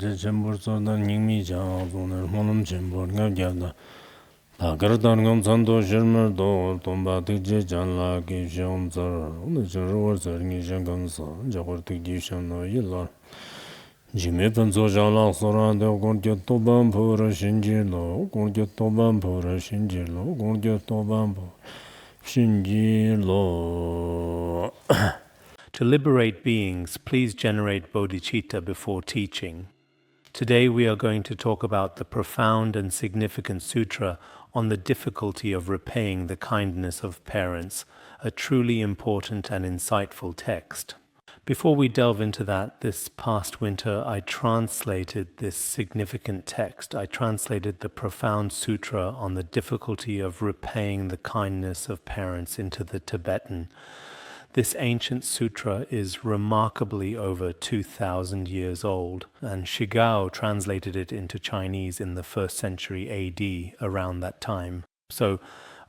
Jembur Soda Nimi Jang, Monum Jembur, Gavjana. Pagardan Sando Shermerdo, Tomba Tiji Janla, Gishon Zar, the Jeror Nishangansa, Jawar Tigishon, Yilla. Jimmy Penzo Jala Sora, the Gordia Toban Pura Shinjilo, Gordia Toban Pura Shinjilo, Gordia Toban Shinjilo. To liberate beings, please generate bodhicitta before teaching. Today we are going to talk about the profound and significant sutra on the difficulty of repaying the kindness of parents, a truly important and insightful text. Before we delve into that, this past winter I translated this significant text. I translated the profound sutra on the difficulty of repaying the kindness of parents into the Tibetan. This ancient sutra is remarkably over 2,000 years old, and Shigao translated it into Chinese in the 1st century AD, around that time. So,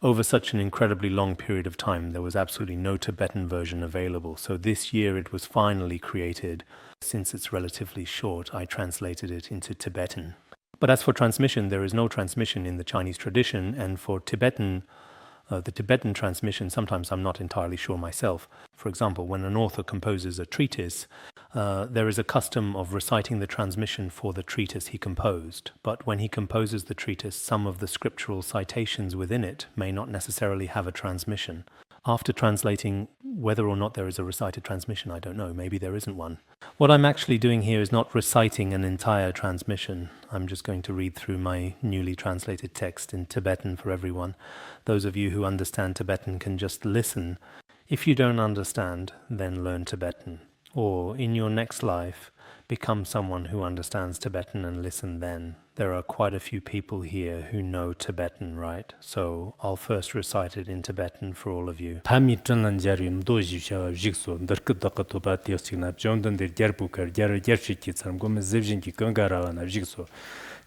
over such an incredibly long period of time, there was absolutely no Tibetan version available. So this year it was finally created. Since it's relatively short, I translated it into Tibetan. But as for transmission, there is no transmission in the Chinese tradition, and for Tibetan, the Tibetan transmission, sometimes I'm not entirely sure myself. For example, when an author composes a treatise, there is a custom of reciting the transmission for the treatise he composed. But when he composes the treatise, some of the scriptural citations within it may not necessarily have a transmission. After translating, whether or not there is a recited transmission, I don't know. Maybe there isn't one. What I'm actually doing here is not reciting an entire transmission. I'm just going to read through my newly translated text in Tibetan for everyone. Those of you who understand Tibetan can just listen. If you don't understand, then learn Tibetan. Or in your next life, become someone who understands Tibetan and listen then. There are quite a few people here who know Tibetan, right? So I'll first recite it in Tibetan for all of you. Pami Chanlan Jarim Doji Shaw Jigso, Darkutaka Toba Tiosina, Jondan de Jarbuker, Jarshiki, Gome Zevjinki Gangara, Jigso.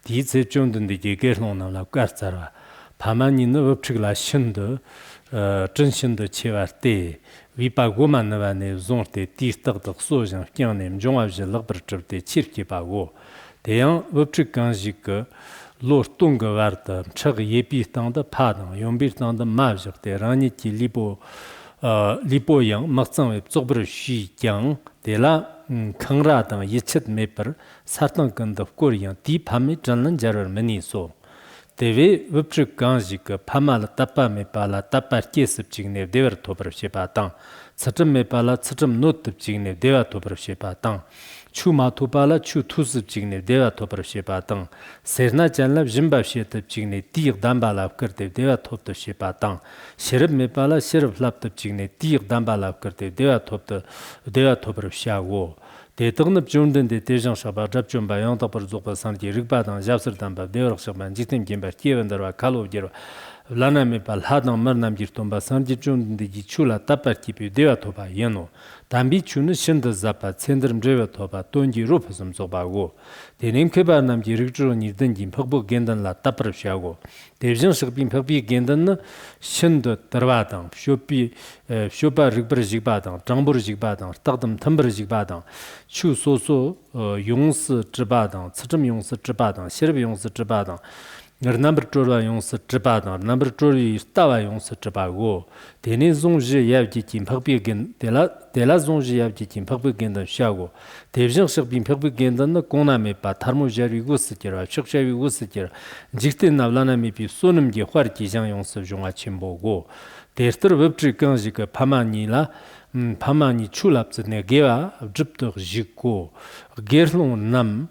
Dice Jondan de Gernon la Garzara, Pamani no Chigla Shindo, Jenshin de Chevarte. Vipa Gomanavane Zonte, Tistar de Sojan, Kianem, Jonavje Labercher de Chirkipago. Deyan Wupchikanjik, Lord Tunga Varta, Chag Yepi Tanda Padan, Yombir Tanda Major, de Raniti Lipo Yang, Marsan, Zobr Shi Yang, de la Kangratan, Yichet Meper, Sartankan of Korean, Deep Hami, Janlan Jarar Mani so. Devi Wupchikanjik, Pamal Tapa Mepala, Tapa Kesip Chigne, Dever Toper Shepatan, Satam Mepala, Satam Not Chigne, Deva Toper Shepatan. Chu Matupala, Chu Tusip Chigne, Deva Toper Shepatan, Serna Janlab Jimba Shetip Chigne, Dir Dambala Kurte, Deva Top the Shepatan, Sherib Mepala, Sherib Laptop Chigne, Dir Dambala Kurte, Deva Toper Shawo. The Tongup Jundan, the Tejan Shaba, Japjum by Yantapur Zopa Santi, Rigbadan, Japserdan, Deor Shaban, Jitim Gimba, Kievan, Kalo Gero. Lana Mepal Hadan Mernam Girtomba, Sanji Jun, the Gichula, Tapar Kipu, Deva Toba, Yeno. Tambi Chun, Shinda Zapa, Sendrum Dreva Toba, Tonji Rupasum Zobago. The name Kebanam Girigro Nidin, Pogbo Gendan La Tapar Shago. The Vision Shapin Papi Gendan, Shinda Tarvadan, Shopi, Shopa Ribber Jigbadan, Jambur Jigbadan, Tadam Tumber Jigbadan, Chu Soso, Yongs Jibadan, Satum Yongs Jibadan, Sherb Yongs Jibadan. Number 2 Yongs Jibadan, number 2 Stava Yongs Jibago. The Nizonji Yavjikin Papi again, De la Zonji Yavjikin Papi Gendan Shago. The Vision Shapin Papi Gendan, Koname, Patarmo Jari Gusiker, Chukshavi Gusiker, Jiktin Navlana Mipi, Sonum Gi Huarki Jan Yongs Jonga Chimbogo. The Esther Webtree Kanjika Pamanila. Pamani Chulaps Negeva, Jupter Jiko, Gerlon Nam,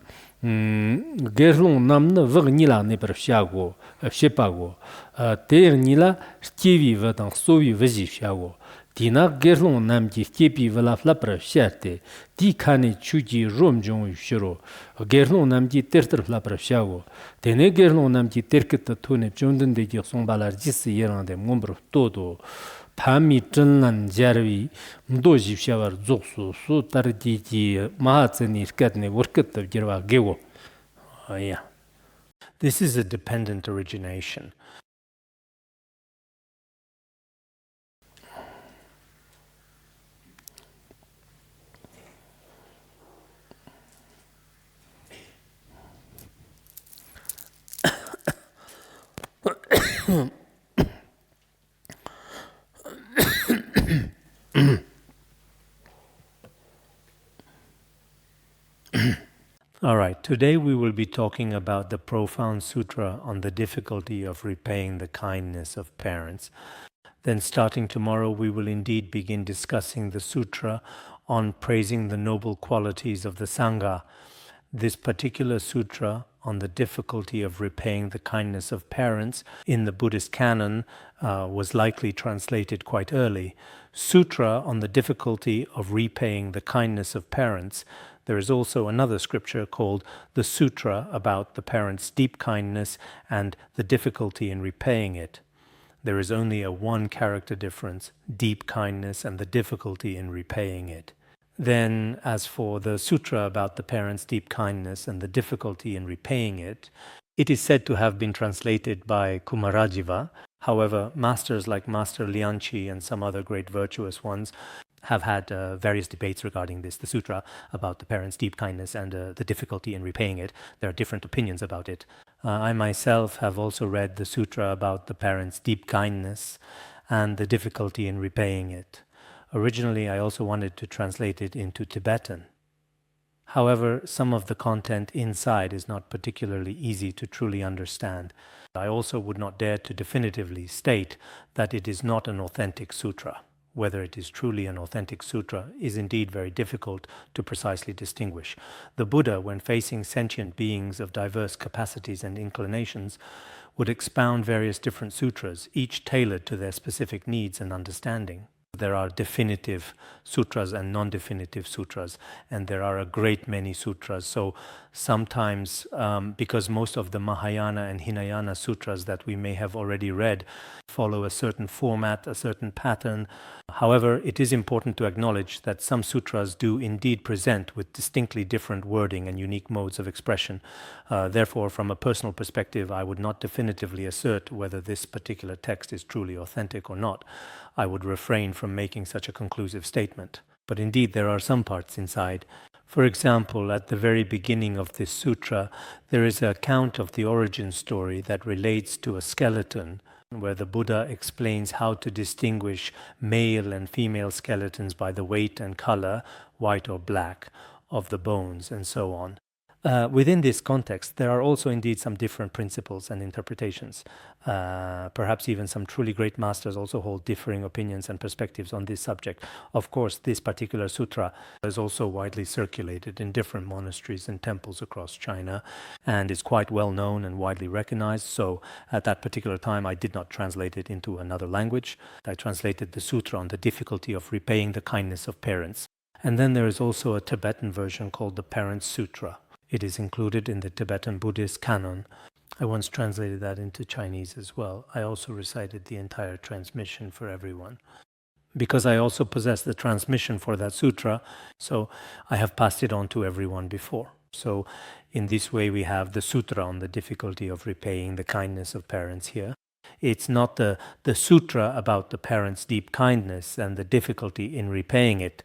Vernila Neper Shago, Shepago, Ter Nila, Stevie Vatan Sovi Vezi Shago, Tina Gerlon Nam Kepi Vela Flapper Sherte, Tikane Chuji Rom Jon Shiro, Gerlon Namji Terter Flapper Shago, Tene Gerlon Namji Terket Tone, Jondan de Gerson Balargis Yeran de Mombro Todo. Pami Chanlan Jarvi, Mdoji Shavar Zosu, Sutardi, Mahatsani, Skatne, Worket of Jirva Gewo. Yeah. This is a dependent origination. All right, today we will be talking about the profound sutra on the difficulty of repaying the kindness of parents. Then starting tomorrow, we will indeed begin discussing the sutra on praising the noble qualities of the Sangha. This particular sutra on the difficulty of repaying the kindness of parents in the Buddhist canon was likely translated quite early. Sutra on the difficulty of repaying the kindness of parents. There is also another scripture called the Sutra about the parents' deep kindness and the difficulty in repaying it. There is only a one character difference, deep kindness and the difficulty in repaying it. Then, as for the sutra about the parents' deep kindness and the difficulty in repaying it, it is said to have been translated by Kumarajiva. However, masters like Master Lianchi and some other great virtuous ones have had various debates regarding this, the sutra about the parents' deep kindness and the difficulty in repaying it. There are different opinions about it. I myself have also read the sutra about the parents' deep kindness and the difficulty in repaying it. Originally, I also wanted to translate it into Tibetan. However, some of the content inside is not particularly easy to truly understand. I also would not dare to definitively state that it is not an authentic sutra. Whether it is truly an authentic sutra is indeed very difficult to precisely distinguish. The Buddha, when facing sentient beings of diverse capacities and inclinations, would expound various different sutras, each tailored to their specific needs and understanding. There are definitive sutras and non-definitive sutras, and there are a great many sutras. So sometimes, because most of the Mahayana and Hinayana sutras that we may have already read follow a certain format, a certain pattern. However, it is important to acknowledge that some sutras do indeed present with distinctly different wording and unique modes of expression. Therefore, from a personal perspective, I would not definitively assert whether this particular text is truly authentic or not. I would refrain from making such a conclusive statement. But indeed, there are some parts inside. For example, at the very beginning of this sutra, there is an account of the origin story that relates to a skeleton, where the Buddha explains how to distinguish male and female skeletons by the weight and color, white or black, of the bones, and so on. Within this context, there are also indeed some different principles and interpretations. Perhaps even some truly great masters also hold differing opinions and perspectives on this subject. Of course, this particular sutra is also widely circulated in different monasteries and temples across China and is quite well known and widely recognized. So at that particular time, I did not translate it into another language. I translated the sutra on the difficulty of repaying the kindness of parents. And then there is also a Tibetan version called the Parents Sutra. It is included in the Tibetan Buddhist canon. I once translated that into Chinese as well. I also recited the entire transmission for everyone. Because I also possess the transmission for that sutra, so I have passed it on to everyone before. So in this way we have the sutra on the difficulty of repaying the kindness of parents here. It's not the sutra about the parents' deep kindness and the difficulty in repaying it,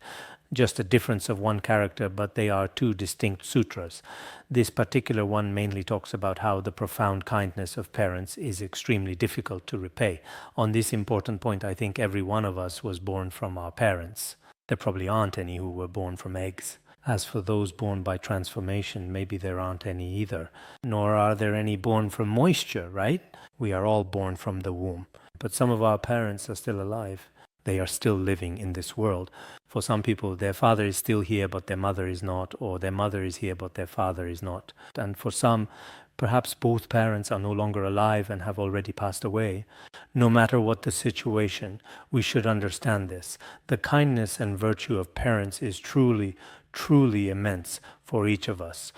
just a difference of one character, but they are two distinct sutras. This particular one mainly talks about how the profound kindness of parents is extremely difficult to repay. On this important point, I think every one of us was born from our parents. There probably aren't any who were born from eggs. As for those born by transformation, maybe there aren't any either. Nor are there any born from moisture, right? We are all born from the womb. But some of our parents are still alive. They are still living in this world. For some people, their father is still here, but their mother is not, or their mother is here, but their father is not. And for some, perhaps both parents are no longer alive and have already passed away. No matter what the situation, we should understand this. The kindness and virtue of parents is truly, truly immense for each of us.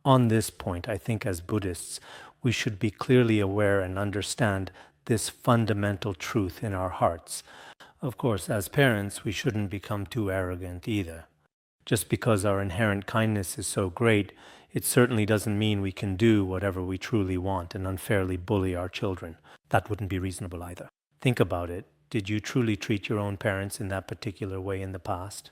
On this point, I think as Buddhists, we should be clearly aware and understand this fundamental truth in our hearts. Of course, as parents, we shouldn't become too arrogant either. Just because our inherent kindness is so great, it certainly doesn't mean we can do whatever we truly want and unfairly bully our children. That wouldn't be reasonable either. Think about it. Did you truly treat your own parents in that particular way in the past?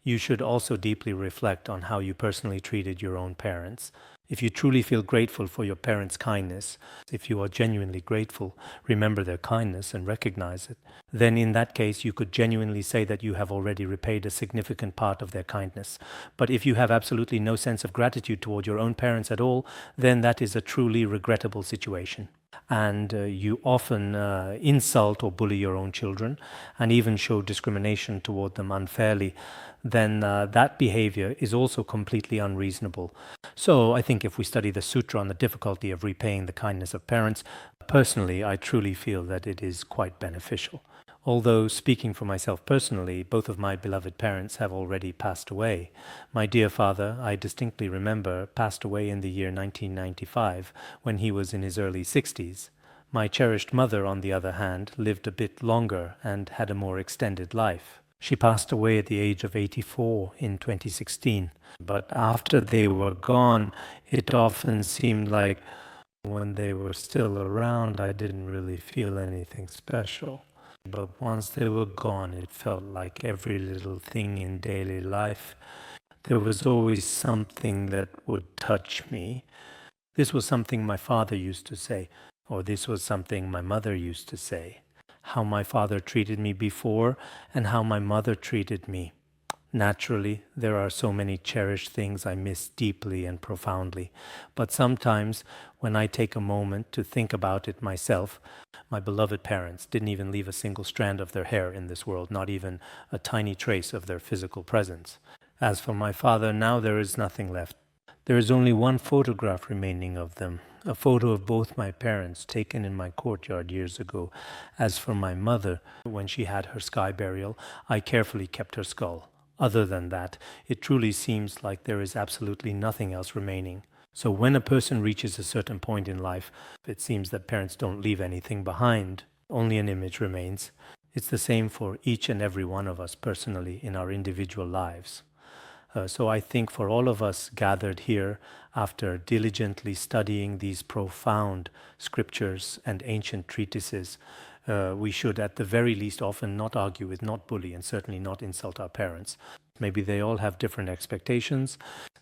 You should also deeply reflect on how you personally treated your own parents. If you truly feel grateful for your parents' kindness, if you are genuinely grateful, remember their kindness and recognize it, then in that case you could genuinely say that you have already repaid a significant part of their kindness. But if you have absolutely no sense of gratitude toward your own parents at all, then that is a truly regrettable situation. And you often insult or bully your own children and even show discrimination toward them unfairly, then that behavior is also completely unreasonable. So I think if we study the Sutra on the difficulty of repaying the kindness of parents, personally, I truly feel that it is quite beneficial. Although, speaking for myself personally, both of my beloved parents have already passed away. My dear father, I distinctly remember, passed away in the year 1995 when he was in his early 60s. My cherished mother, on the other hand, lived a bit longer and had a more extended life. She passed away at the age of 84 in 2016. But after they were gone, it often seemed like when they were still around, I didn't really feel anything special. But once they were gone, it felt like every little thing in daily life, there was always something that would touch me. This was something my father used to say, or this was something my mother used to say. How my father treated me before and how my mother treated me. Naturally, there are so many cherished things I miss deeply and profoundly. But sometimes, when I take a moment to think about it myself, my beloved parents didn't even leave a single strand of their hair in this world, not even a tiny trace of their physical presence. As for my father, now there is nothing left. There is only one photograph remaining of them, a photo of both my parents taken in my courtyard years ago. As for my mother, when she had her sky burial, I carefully kept her skull. Other than that, it truly seems like there is absolutely nothing else remaining. So when a person reaches a certain point in life, it seems that parents don't leave anything behind. Only an image remains. It's the same for each and every one of us personally in our individual lives. So I think for all of us gathered here, after diligently studying these profound scriptures and ancient treatises, we should at the very least often not argue with, not bully, and certainly not insult our parents. Maybe they all have different expectations,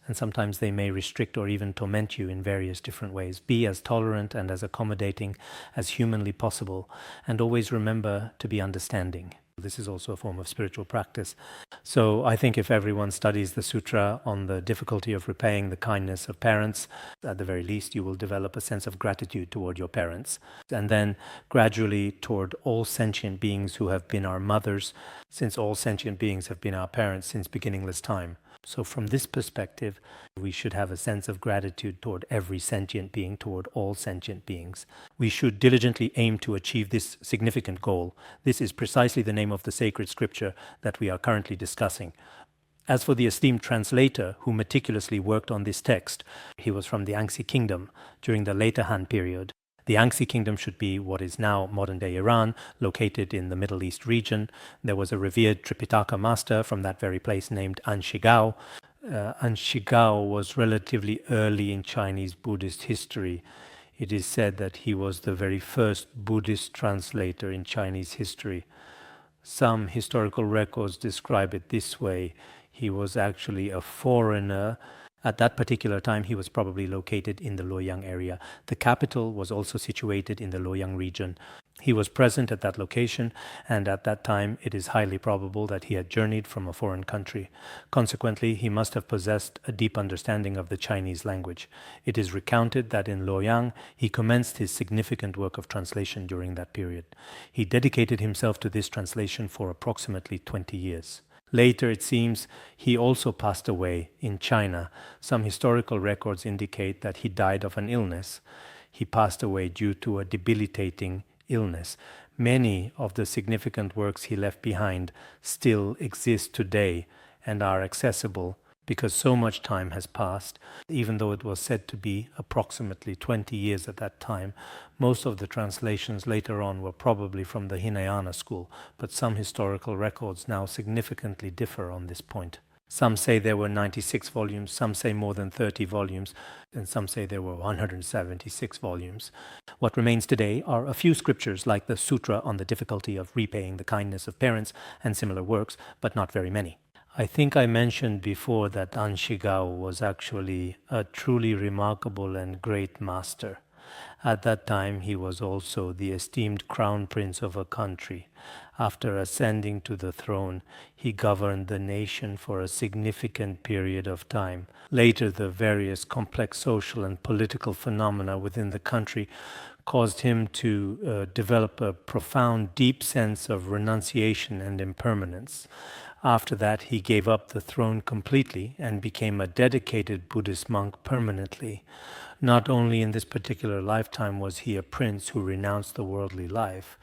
and sometimes they may restrict or even torment you in various different ways. Be as tolerant and as accommodating as humanly possible, and always remember to be understanding. This is also a form of spiritual practice. So I think if everyone studies the sutra on the difficulty of repaying the kindness of parents, at the very least you will develop a sense of gratitude toward your parents, and then gradually toward all sentient beings who have been our mothers, since all sentient beings have been our parents since beginningless time. So from this perspective, we should have a sense of gratitude toward every sentient being, toward all sentient beings. We should diligently aim to achieve this significant goal. This is precisely the name of the sacred scripture that we are currently discussing. As for the esteemed translator who meticulously worked on this text, he was from the Yangtze Kingdom during the later Han period. The Yangtze Kingdom should be what is now modern-day Iran, located in the Middle East region. There was a revered Tripitaka master from that very place named Anshigao. Anshigao was relatively early in Chinese Buddhist history. It is said that he was the very first Buddhist translator in Chinese history. Some historical records describe it this way. He was actually a foreigner. At that particular time, he was probably located in the Luoyang area. The capital was also situated in the Luoyang region. He was present at that location, and at that time it is highly probable that he had journeyed from a foreign country. Consequently, he must have possessed a deep understanding of the Chinese language. It is recounted that in Luoyang, he commenced his significant work of translation during that period. He dedicated himself to this translation for approximately 20 years. Later, it seems, he also passed away in China. Some historical records indicate that he died of an illness. He passed away due to a debilitating illness. Many of the significant works he left behind still exist today and are accessible because so much time has passed. Even though it was said to be approximately 20 years at that time, most of the translations later on were probably from the Hinayana school, but some historical records now significantly differ on this point. Some say there were 96 volumes, some say more than 30 volumes, and some say there were 176 volumes. What remains today are a few scriptures like the Sutra on the difficulty of repaying the kindness of parents and similar works, but not very many. I think I mentioned before that Anshigao was actually a truly remarkable and great master. At that time, he was also the esteemed crown prince of a country. After ascending to the throne, he governed the nation for a significant period of time. Later, the various complex social and political phenomena within the country caused him to develop a profound, deep sense of renunciation and impermanence. After that, he gave up the throne completely and became a dedicated Buddhist monk permanently. Not only in this particular lifetime was he a prince who renounced the worldly life,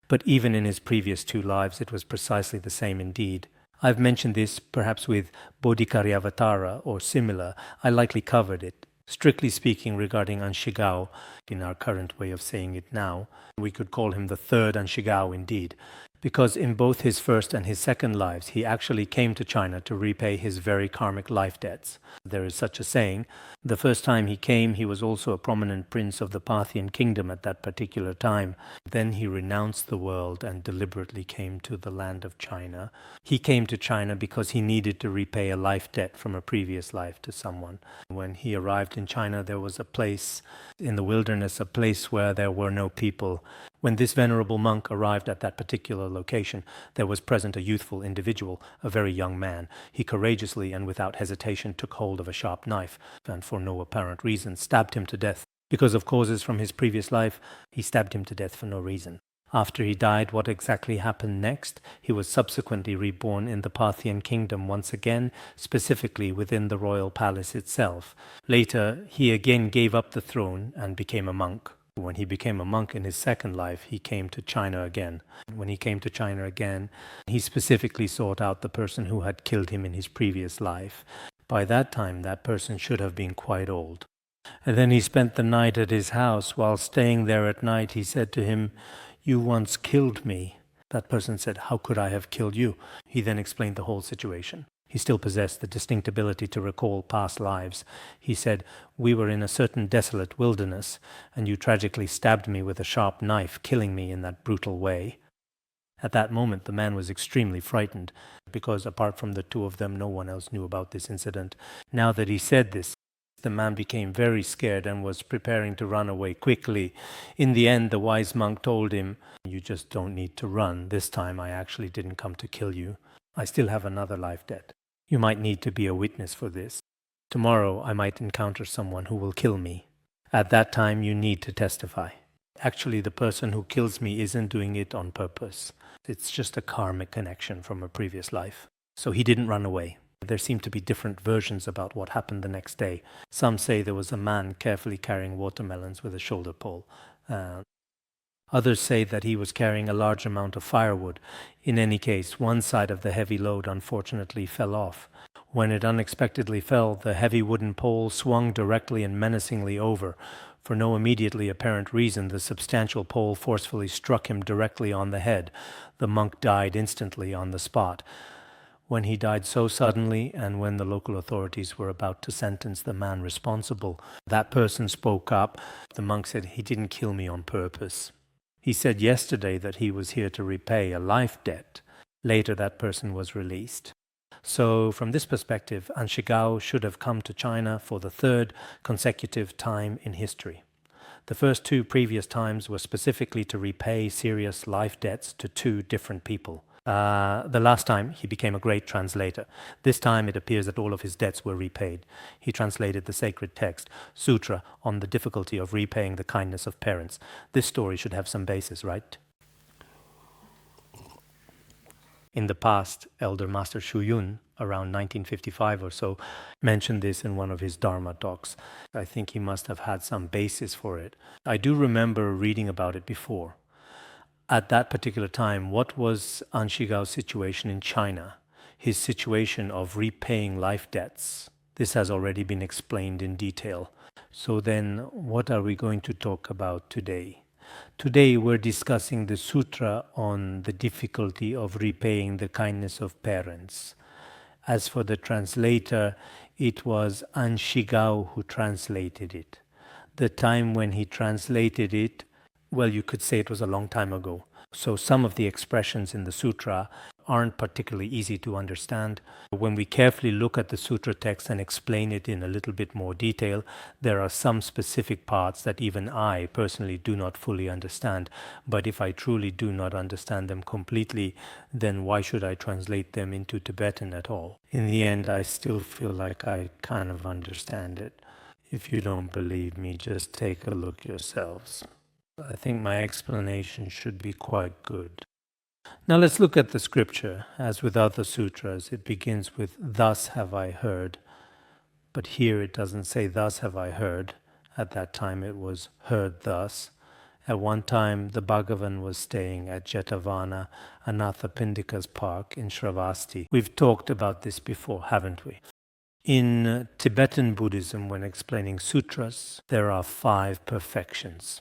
but even in his previous 2 lives it was precisely the same indeed. I've mentioned this perhaps with Bodhicariavatara or similar. I likely covered it. Strictly speaking, regarding Anshigao, in our current way of saying it now, we could call him the 3rd Anshigao indeed, because in both his first and his second lives he actually came to China to repay his very karmic life debts. There is such a saying. The first time he came, he was also a prominent prince of the Parthian kingdom at that particular time. Then he renounced the world and deliberately came to the land of China. He came to China because he needed to repay a life debt from a previous life to someone. When he arrived in China, there was a place in the wilderness, a place where there were no people. When this venerable monk arrived at that particular location, there was present a youthful individual, a very young man. He courageously and without hesitation took hold of a sharp knife, and for no apparent reason stabbed him to death. Because of causes from his previous life, he stabbed him to death for no reason. After he died, what exactly happened next? He was subsequently reborn in the Parthian kingdom once again, specifically within the royal palace itself. Later, he again gave up the throne and became a monk. When he became a monk in his second life, he came to China again. When he came to China again, he specifically sought out the person who had killed him in his previous life. By that time, that person should have been quite old. And then he spent the night at his house. While staying there at night, he said to him, "You once killed me." That person said, "How could I have killed you?" He then explained the whole situation. He still possessed the distinct ability to recall past lives. He said, "We were in a certain desolate wilderness, and you tragically stabbed me with a sharp knife, killing me in that brutal way." At that moment, the man was extremely frightened, because apart from the 2 of them, no one else knew about this incident. Now that he said this, the man became very scared and was preparing to run away quickly. In the end, the wise monk told him, "You just don't need to run. This time I actually didn't come to kill you. I still have another life debt. You might need to be a witness for this. Tomorrow I might encounter someone who will kill me. At that time you need to testify. Actually, the person who kills me isn't doing it on purpose. It's just a karmic connection from a previous life." So he didn't run away. There seem to be different versions about what happened the next day. Some say there was a man carefully carrying watermelons with a shoulder pole. Others say that he was carrying a large amount of firewood. In any case, one side of the heavy load unfortunately fell off. When it unexpectedly fell, the heavy wooden pole swung directly and menacingly over. For no immediately apparent reason, the substantial pole forcefully struck him directly on the head. The monk died instantly on the spot. When he died so suddenly, and when the local authorities were about to sentence the man responsible, that person spoke up. The monk said, "He didn't kill me on purpose. He said yesterday that he was here to repay a life debt." Later, that person was released. So, from this perspective, Anshigao should have come to China for the 3rd consecutive time in history. The first 2 previous times were specifically to repay serious life debts to 2 different people. The last time, he became a great translator. This time, it appears that all of his debts were repaid. He translated the sacred text, Sutra, on the difficulty of repaying the kindness of parents. This story should have some basis, right? In the past, Elder Master Shu Yun, around 1955 or so, mentioned this in one of his Dharma talks. I think he must have had some basis for it. I do remember reading about it before. At that particular time, what was Anshigao's situation in China? His situation of repaying life debts. This has already been explained in detail. So then, what are we going to talk about today? Today we're discussing the sutra on the difficulty of repaying the kindness of parents. As for the translator, it was Anshigao who translated it. The time when he translated it, well, you could say it was a long time ago. So some of the expressions in the sutra aren't particularly easy to understand. When we carefully look at the sutra text and explain it in a little bit more detail, there are some specific parts that even I personally do not fully understand. But if I truly do not understand them completely, then why should I translate them into Tibetan at all? In the end, I still feel like I kind of understand it. If you don't believe me, just take a look yourselves. I think my explanation should be quite good. Now let's look at the scripture. As with other sutras, it begins with, "Thus have I heard." But here it doesn't say, "Thus have I heard." At that time it was heard thus. At one time, the Bhagavan was staying at Jetavana, Anathapindika's park in Shravasti. We've talked about this before, haven't we? In Tibetan Buddhism, when explaining sutras, there are 5 perfections.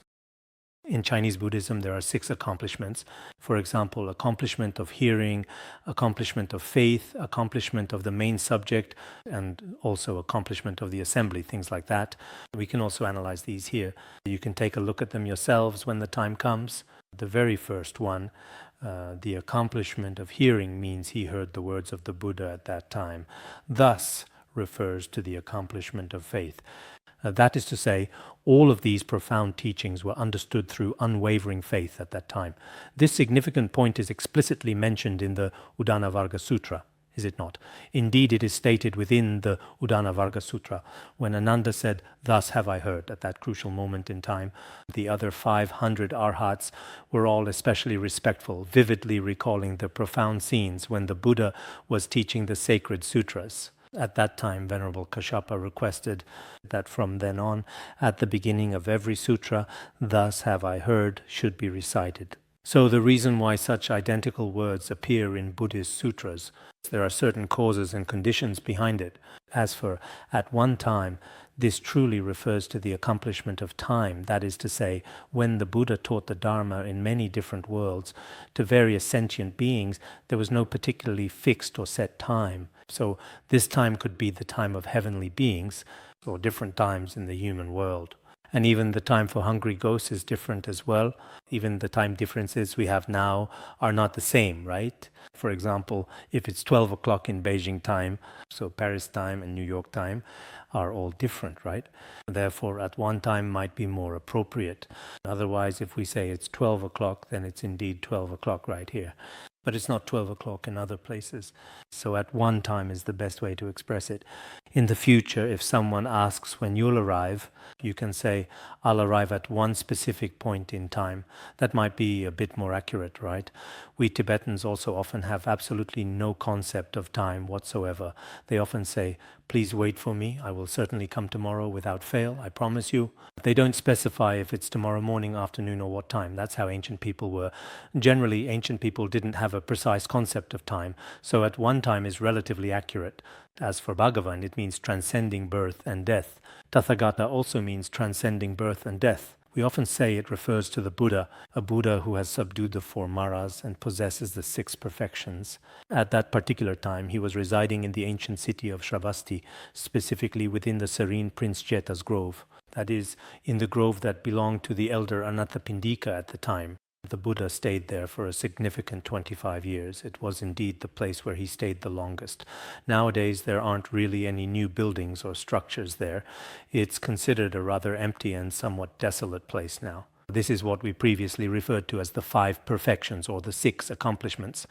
In Chinese Buddhism, there are 6 accomplishments. For example, accomplishment of hearing, accomplishment of faith, accomplishment of the main subject, and also accomplishment of the assembly, things like that. We can also analyze these here. You can take a look at them yourselves when the time comes. The very first one, the accomplishment of hearing, means he heard the words of the Buddha at that time. Thus refers to the accomplishment of faith. That is to say, all of these profound teachings were understood through unwavering faith at that time. This significant point is explicitly mentioned in the Udanavarga Sutra, is it not? Indeed, it is stated within the Udanavarga Sutra, when Ananda said, "Thus have I heard," at that crucial moment in time. The other 500 arhats were all especially respectful, vividly recalling the profound scenes when the Buddha was teaching the sacred sutras. At that time, Venerable Kashyapa requested that from then on, at the beginning of every sutra, "Thus have I heard," should be recited. So the reason why such identical words appear in Buddhist sutras, there are certain causes and conditions behind it. As for "at one time," this truly refers to the accomplishment of time, that is to say, when the Buddha taught the Dharma in many different worlds to various sentient beings, there was no particularly fixed or set time. So this time could be the time of heavenly beings, or different times in the human world. And even the time for hungry ghosts is different as well. Even the time differences we have now are not the same, right? For example, if it's 12 o'clock in Beijing time, so Paris time and New York time are all different, right? Therefore, at one time might be more appropriate. Otherwise, if we say it's 12 o'clock, then it's indeed 12 o'clock right here. But it's not 12 o'clock in other places. So at one time is the best way to express it. In the future, if someone asks when you'll arrive, you can say, "I'll arrive at one specific point in time." That might be a bit more accurate, right? We Tibetans also often have absolutely no concept of time whatsoever. They often say, "Please wait for me. I will certainly come tomorrow without fail, I promise you." They don't specify if it's tomorrow morning, afternoon, or what time. That's how ancient people were. Generally, ancient people didn't have a precise concept of time, so at one time is relatively accurate. As for Bhagavan, it means transcending birth and death. Tathagata also means transcending birth and death. We often say it refers to the Buddha, a Buddha who has subdued the 4 maras and possesses the 6 perfections. At that particular time, he was residing in the ancient city of Shravasti, specifically within the serene Prince Jeta's grove. That is, in the grove that belonged to the elder Anathapindika at the time. The Buddha stayed there for a significant 25 years. It was indeed the place where he stayed the longest. Nowadays, there aren't really any new buildings or structures there. It's considered a rather empty and somewhat desolate place now. This is what we previously referred to as the 5 perfections, or the 6 accomplishments.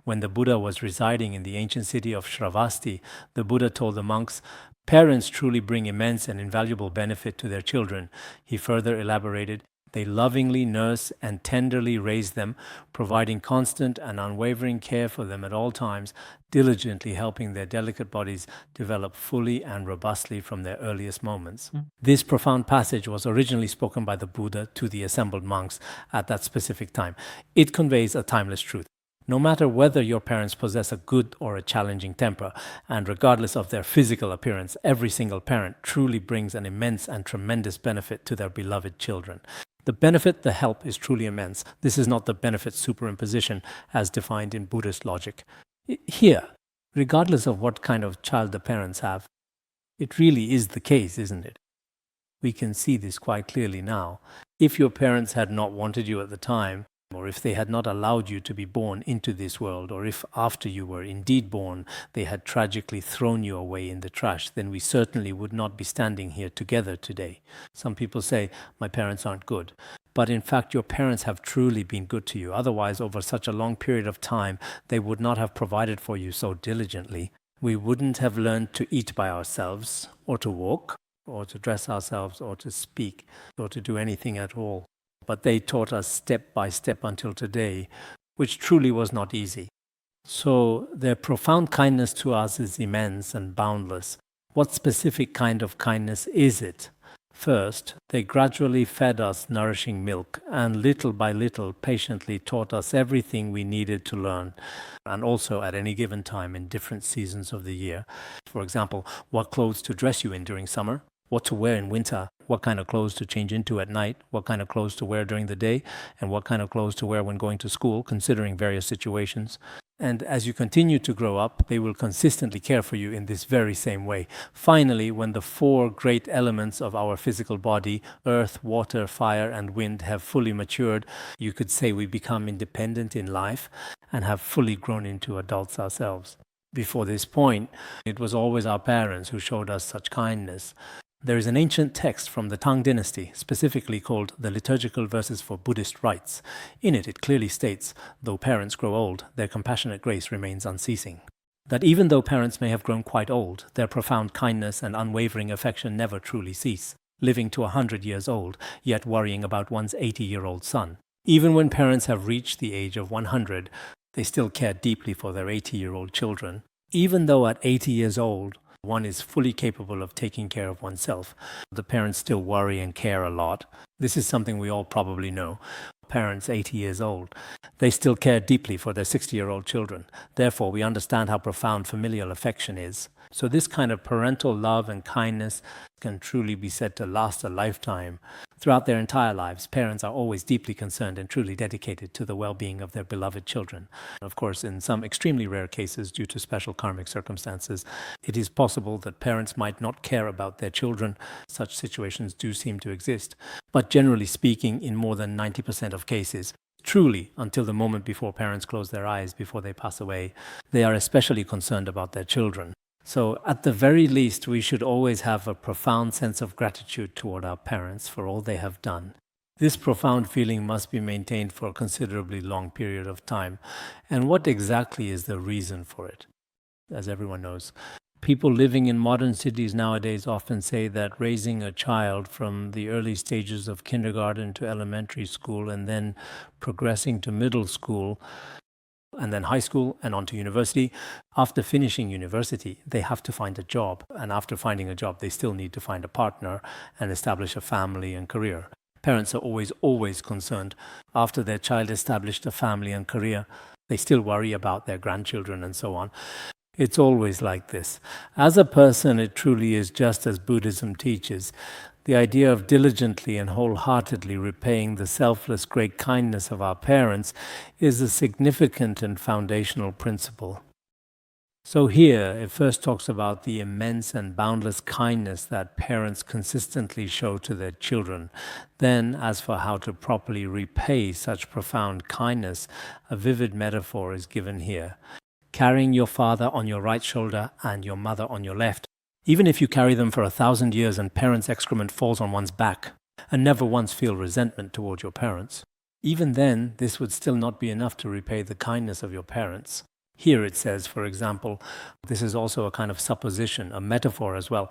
When the Buddha was residing in the ancient city of Shravasti, the Buddha told the monks, "Parents truly bring immense and invaluable benefit to their children." He further elaborated, "They lovingly nurse and tenderly raise them, providing constant and unwavering care for them at all times, diligently helping their delicate bodies develop fully and robustly from their earliest moments." This profound passage was originally spoken by the Buddha to the assembled monks at that specific time. It conveys a timeless truth. No matter whether your parents possess a good or a challenging temper, and regardless of their physical appearance, every single parent truly brings an immense and tremendous benefit to their beloved children. The benefit, the help, is truly immense. This is not the benefit superimposition as defined in Buddhist logic. Here, regardless of what kind of child the parents have, it really is the case, isn't it? We can see this quite clearly now. If your parents had not wanted you at the time, or if they had not allowed you to be born into this world, or if after you were indeed born, they had tragically thrown you away in the trash, then we certainly would not be standing here together today. Some people say, my parents aren't good. But in fact, your parents have truly been good to you. Otherwise, over such a long period of time, they would not have provided for you so diligently. We wouldn't have learned to eat by ourselves, or to walk, or to dress ourselves, or to speak, or to do anything at all. But they taught us step by step until today, which truly was not easy. So their profound kindness to us is immense and boundless. What specific kind of kindness is it? First, they gradually fed us nourishing milk and little by little patiently taught us everything we needed to learn, and also at any given time in different seasons of the year. For example, what clothes to dress you in during summer, what to wear in winter, what kind of clothes to change into at night, what kind of clothes to wear during the day, and what kind of clothes to wear when going to school, considering various situations. And as you continue to grow up, they will consistently care for you in this very same way. Finally, when the four great elements of our physical body, earth, water, fire, and wind, have fully matured, you could say we become independent in life and have fully grown into adults ourselves. Before this point, it was always our parents who showed us such kindness. There is an ancient text from the Tang dynasty, specifically called the Liturgical Verses for Buddhist Rites. In it clearly states, though parents grow old, their compassionate grace remains unceasing. That even though parents may have grown quite old, their profound kindness and unwavering affection never truly cease, living to 100 years old, yet worrying about one's 80-year-old son. Even when parents have reached the age of 100, they still care deeply for their 80-year-old children. Even though at 80 years old, one is fully capable of taking care of oneself, the parents still worry and care a lot. This is something we all probably know. Parents 80 years old, they still care deeply for their 60-year-old children. Therefore, we understand how profound familial affection is. So this kind of parental love and kindness can truly be said to last a lifetime. Throughout their entire lives, parents are always deeply concerned and truly dedicated to the well-being of their beloved children. Of course, in some extremely rare cases, due to special karmic circumstances, it is possible that parents might not care about their children. Such situations do seem to exist. But generally speaking, in more than 90% of cases, truly, until the moment before parents close their eyes before they pass away, they are especially concerned about their children. So at the very least, we should always have a profound sense of gratitude toward our parents for all they have done. This profound feeling must be maintained for a considerably long period of time. And what exactly is the reason for it? As everyone knows, people living in modern cities nowadays often say that raising a child from the early stages of kindergarten to elementary school and then progressing to middle school and then high school and on to university, after finishing university, they have to find a job. And after finding a job, they still need to find a partner and establish a family and career. Parents are always concerned. After their child established a family and career, they still worry about their grandchildren and so on. It's always like this. As a person, it truly is just as Buddhism teaches. The idea of diligently and wholeheartedly repaying the selfless great kindness of our parents is a significant and foundational principle. So here, it first talks about the immense and boundless kindness that parents consistently show to their children. Then, as for how to properly repay such profound kindness, a vivid metaphor is given here. Carrying your father on your right shoulder and your mother on your left, even if you carry them for 1,000 years and parents' excrement falls on one's back, and never once feel resentment toward your parents, even then, this would still not be enough to repay the kindness of your parents. Here it says, for example, this is also a kind of supposition, a metaphor as well.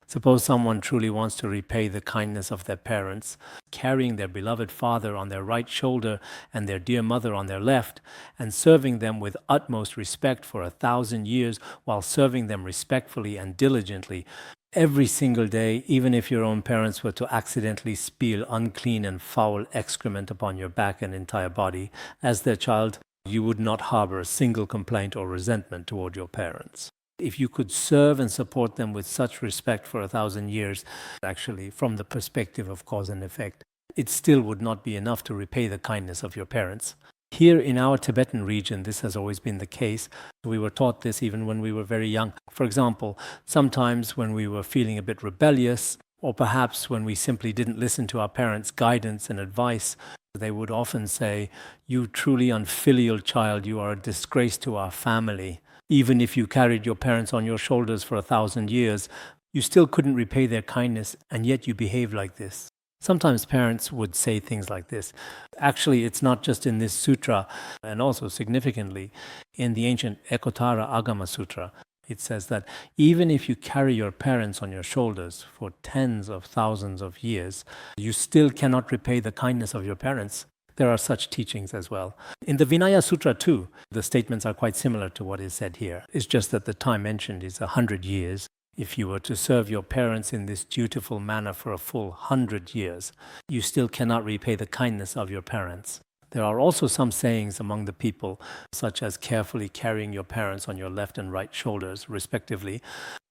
Suppose someone truly wants to repay the kindness of their parents, carrying their beloved father on their right shoulder and their dear mother on their left, and serving them with utmost respect for 1,000 years while serving them respectfully and diligently. Every single day, even if your own parents were to accidentally spill unclean and foul excrement upon your back and entire body, as their child, you would not harbor a single complaint or resentment toward your parents. If you could serve and support them with such respect for 1,000 years, actually, from the perspective of cause and effect, it still would not be enough to repay the kindness of your parents. Here in our Tibetan region, this has always been the case. We were taught this even when we were very young. For example, sometimes when we were feeling a bit rebellious, or perhaps when we simply didn't listen to our parents' guidance and advice, They would often say, "You truly unfilial child, you are a disgrace to our family. Even if you carried your parents on your shoulders for 1,000 years, you still couldn't repay their kindness, and yet you behave like this." Sometimes parents would say things like this. Actually, it's not just in this sutra, and also significantly, in the ancient Ekottara Agama Sutra, it says that even if you carry your parents on your shoulders for tens of thousands of years, you still cannot repay the kindness of your parents. There are such teachings as well. In the Vinaya Sutra too, the statements are quite similar to what is said here. It's just that the time mentioned is 100 years. If you were to serve your parents in this dutiful manner for a full 100 years, you still cannot repay the kindness of your parents. There are also some sayings among the people, such as carefully carrying your parents on your left and right shoulders, respectively,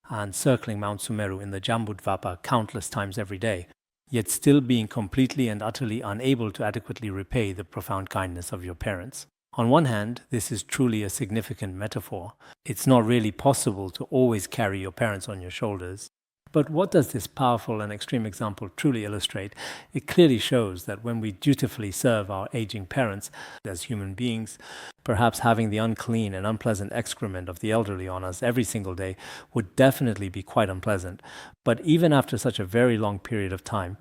and circling Mount Sumeru in the Jambudvapa countless times every day, yet still being completely and utterly unable to adequately repay the profound kindness of your parents. On one hand, this is truly a significant metaphor. It's not really possible to always carry your parents on your shoulders. But what does this powerful and extreme example truly illustrate? It clearly shows that when we dutifully serve our aging parents as human beings, perhaps having the unclean and unpleasant excrement of the elderly on us every single day would definitely be quite unpleasant. But even after such a very long period of time,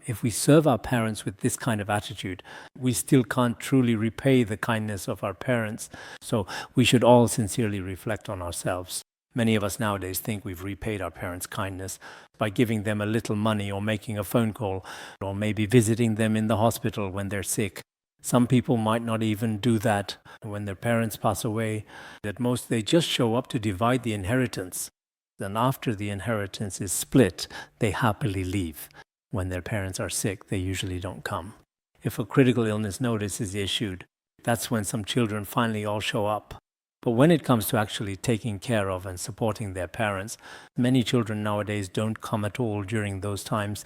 if we serve our parents with this kind of attitude, we still can't truly repay the kindness of our parents. So we should all sincerely reflect on ourselves. Many of us nowadays think we've repaid our parents' kindness by giving them a little money or making a phone call, or maybe visiting them in the hospital when they're sick. Some people might not even do that when their parents pass away. At most, they just show up to divide the inheritance. Then after the inheritance is split, they happily leave. When their parents are sick, they usually don't come. If a critical illness notice is issued, that's when some children finally all show up. But when it comes to actually taking care of and supporting their parents, many children nowadays don't come at all during those times.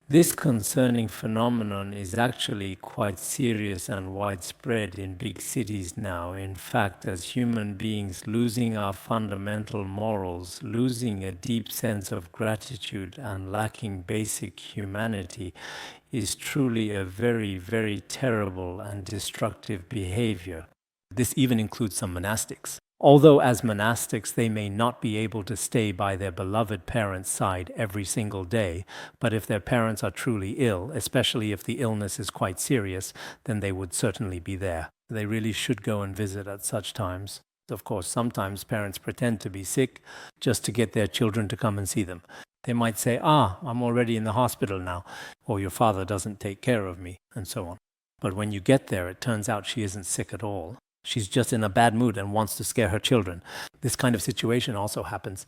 This concerning phenomenon is actually quite serious and widespread in big cities now. In fact, as human beings, losing our fundamental morals, losing a deep sense of gratitude, and lacking basic humanity is truly a very, very terrible and destructive behavior. This even includes some monastics. Although as monastics they may not be able to stay by their beloved parents' side every single day, but if their parents are truly ill, especially if the illness is quite serious, then they would certainly be there. They really should go and visit at such times. Of course, sometimes parents pretend to be sick just to get their children to come and see them. They might say, I'm already in the hospital now, or your father doesn't take care of me, and so on. But when you get there, it turns out she isn't sick at all. She's just in a bad mood and wants to scare her children. This kind of situation also happens.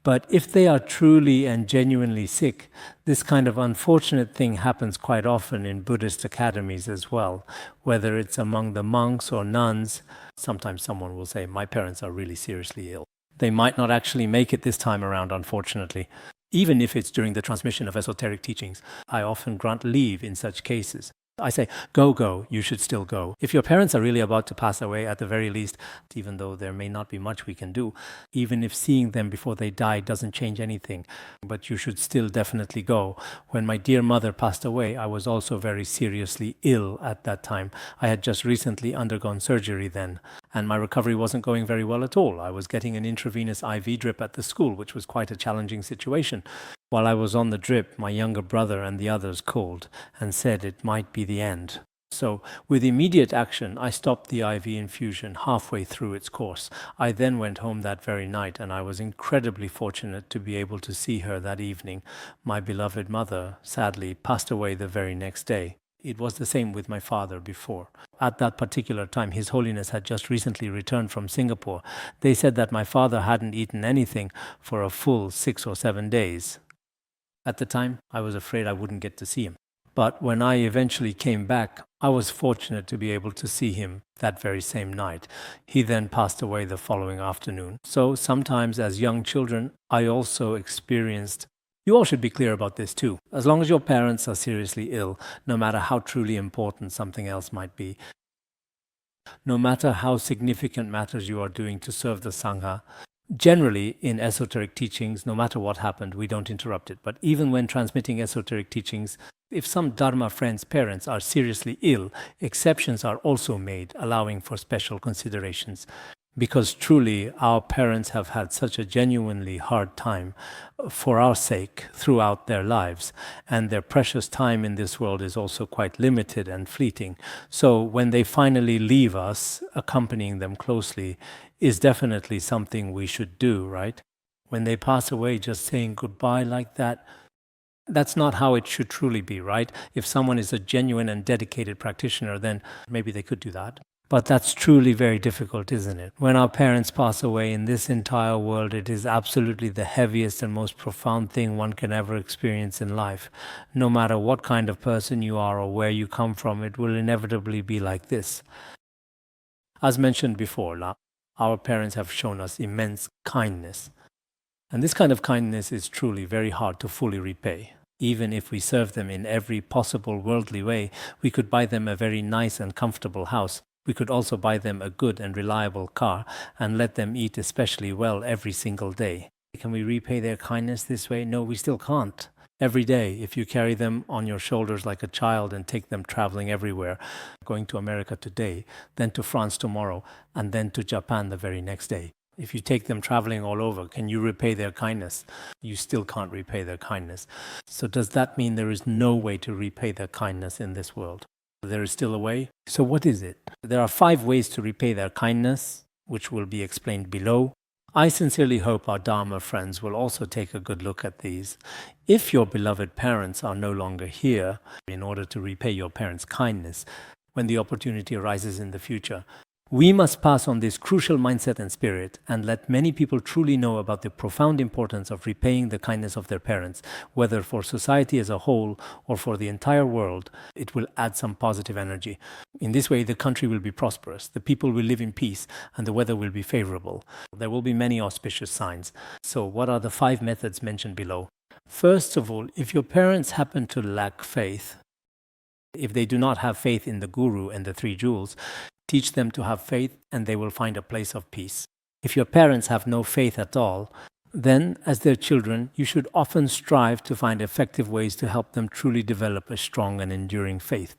But if they are truly and genuinely sick, this kind of unfortunate thing happens quite often in Buddhist academies as well, whether it's among the monks or nuns. Sometimes someone will say, my parents are really seriously ill. They might not actually make it this time around, unfortunately. Even if it's during the transmission of esoteric teachings, I often grant leave in such cases. I say, go, you should still go. If your parents are really about to pass away, at the very least, even though there may not be much we can do, even if seeing them before they die doesn't change anything, but you should still definitely go. When my dear mother passed away, I was also very seriously ill at that time. I had just recently undergone surgery then, and my recovery wasn't going very well at all. I was getting an intravenous IV drip at the school, which was quite a challenging situation. While I was on the drip, my younger brother and the others called and said it might be the end. So, with immediate action, I stopped the IV infusion halfway through its course. I then went home that very night, and I was incredibly fortunate to be able to see her that evening. My beloved mother, sadly, passed away the very next day. It was the same with my father before. At that particular time, His Holiness had just recently returned from Singapore. They said that my father hadn't eaten anything for a full 6 or 7 days. At the time, I was afraid I wouldn't get to see him. But when I eventually came back, I was fortunate to be able to see him that very same night. He then passed away the following afternoon. So sometimes as young children, I also experienced. You all should be clear about this too. As long as your parents are seriously ill, no matter how truly important something else might be, no matter how significant matters you are doing to serve the Sangha, generally, in esoteric teachings, no matter what happened, we don't interrupt it. But even when transmitting esoteric teachings, If some Dharma friends' parents are seriously ill, exceptions are also made, allowing for special considerations. Because truly, our parents have had such a genuinely hard time for our sake throughout their lives, and their precious time in this world is also quite limited and fleeting. So when they finally leave us, accompanying them closely is definitely something we should do, right? When they pass away, just saying goodbye like that, that's not how it should truly be, right? If someone is a genuine and dedicated practitioner, then maybe they could do that. But that's truly very difficult, isn't it? When our parents pass away in this entire world, it is absolutely the heaviest and most profound thing one can ever experience in life. No matter what kind of person you are or where you come from, it will inevitably be like this. As mentioned before, our parents have shown us immense kindness. And this kind of kindness is truly very hard to fully repay. Even if we serve them in every possible worldly way, we could buy them a very nice and comfortable house. We could also buy them a good and reliable car and let them eat especially well every single day. Can we repay their kindness this way? No, we still can't. Every day, if you carry them on your shoulders like a child and take them traveling everywhere, going to America today, then to France tomorrow, and then to Japan the very next day. If you take them traveling all over, can you repay their kindness? You still can't repay their kindness. So does that mean there is no way to repay their kindness in this world? There is still a way. So what is it? There are 5 ways to repay their kindness, which will be explained below. I sincerely hope our Dharma friends will also take a good look at these. If your beloved parents are no longer here, in order to repay your parents' kindness, when the opportunity arises in the future, we must pass on this crucial mindset and spirit and let many people truly know about the profound importance of repaying the kindness of their parents, whether for society as a whole or for the entire world. It will add some positive energy. In this way, the country will be prosperous, the people will live in peace, and the weather will be favorable. There will be many auspicious signs. So what are the 5 methods mentioned below? First of all, if your parents happen to lack faith, if they do not have faith in the Guru and the 3 jewels, teach them to have faith and they will find a place of peace. If your parents have no faith at all, then as their children, you should often strive to find effective ways to help them truly develop a strong and enduring faith.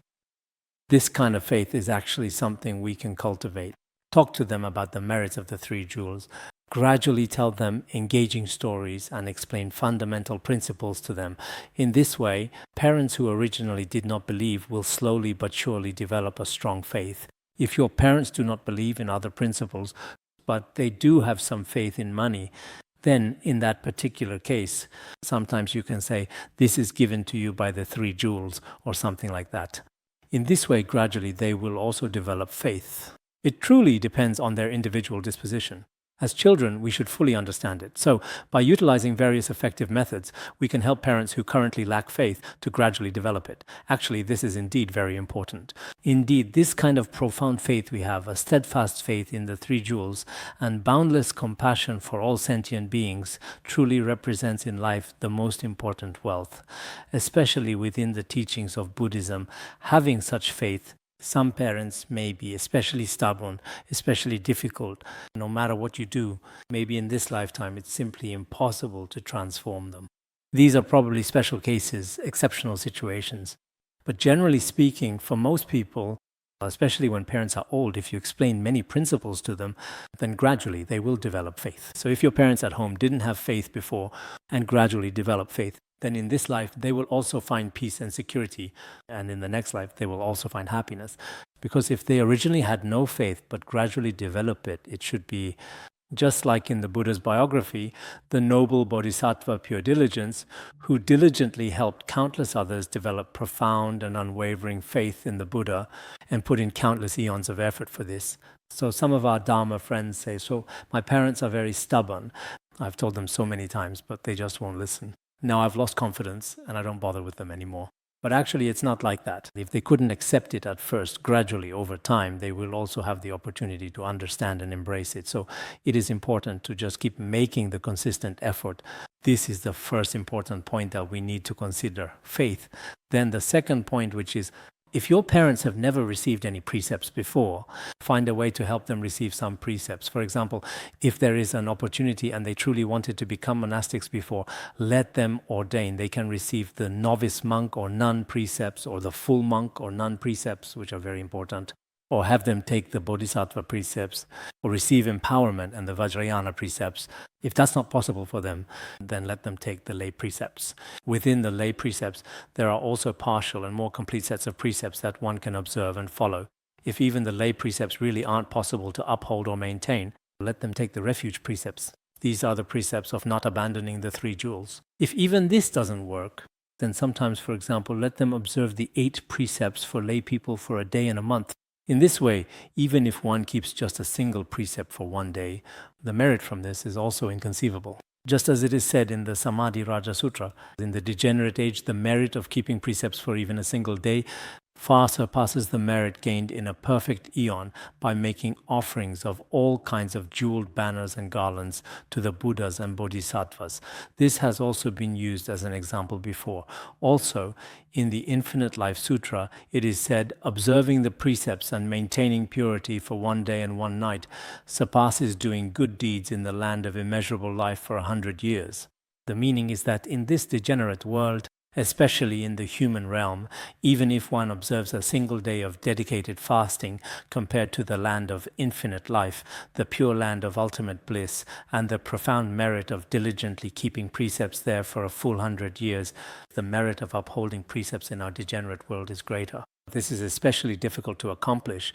This kind of faith is actually something we can cultivate. Talk to them about the merits of the 3 jewels. Gradually tell them engaging stories and explain fundamental principles to them. In this way, parents who originally did not believe will slowly but surely develop a strong faith. If your parents do not believe in other principles, but they do have some faith in money, then in that particular case, sometimes you can say, this is given to you by the 3 jewels or something like that. In this way, gradually, they will also develop faith. It truly depends on their individual disposition. As children, we should fully understand it. So, by utilizing various effective methods, we can help parents who currently lack faith to gradually develop it. Actually, this is indeed very important. Indeed, this kind of profound faith we have, a steadfast faith in the 3 jewels, and boundless compassion for all sentient beings, truly represents in life the most important wealth. Especially within the teachings of Buddhism, having such faith, some parents may be especially stubborn, especially difficult. No matter what you do, maybe in this lifetime it's simply impossible to transform them. These are probably special cases, exceptional situations. But generally speaking, for most people, especially when parents are old, if you explain many principles to them, then gradually they will develop faith. So if your parents at home didn't have faith before and gradually develop faith, then in this life they will also find peace and security, and in the next life they will also find happiness. Because if they originally had no faith but gradually develop it, it should be just like in the Buddha's biography, the noble Bodhisattva Pure Diligence, who diligently helped countless others develop profound and unwavering faith in the Buddha and put in countless eons of effort for this. So some of our Dharma friends say, so my parents are very stubborn. I've told them so many times, but they just won't listen. Now I've lost confidence and I don't bother with them anymore. But actually it's not like that. If they couldn't accept it at first, gradually over time, they will also have the opportunity to understand and embrace it. So it is important to just keep making the consistent effort. This is the first important point that we need to consider, faith. Then the second point, which is If your parents have never received any precepts before, find a way to help them receive some precepts. For example, if there is an opportunity and they truly wanted to become monastics before, let them ordain. They can receive the novice monk or nun precepts, or the full monk or nun precepts, which are very important, or have them take the bodhisattva precepts, or receive empowerment and the vajrayana precepts. If that's not possible for them, then let them take the lay precepts. Within the lay precepts, there are also partial and more complete sets of precepts that one can observe and follow. If even the lay precepts really aren't possible to uphold or maintain, let them take the refuge precepts. These are the precepts of not abandoning the 3 jewels. If even this doesn't work, then sometimes, for example, let them observe the 8 precepts for lay people for a day and a month. In this way, even if one keeps just a single precept for one day, the merit from this is also inconceivable. Just as it is said in the Samadhi Raja Sutra, in the degenerate age, the merit of keeping precepts for even a single day far surpasses the merit gained in a perfect eon by making offerings of all kinds of jeweled banners and garlands to the Buddhas and Bodhisattvas. This has also been used as an example before. Also, in the Infinite Life Sutra, it is said, observing the precepts and maintaining purity for one day and one night surpasses doing good deeds in the land of immeasurable life for 100 years. The meaning is that in this degenerate world, especially in the human realm, even if one observes a single day of dedicated fasting compared to the land of infinite life, the pure land of ultimate bliss, and the profound merit of diligently keeping precepts there for a full 100 years, the merit of upholding precepts in our degenerate world is greater. This is especially difficult to accomplish.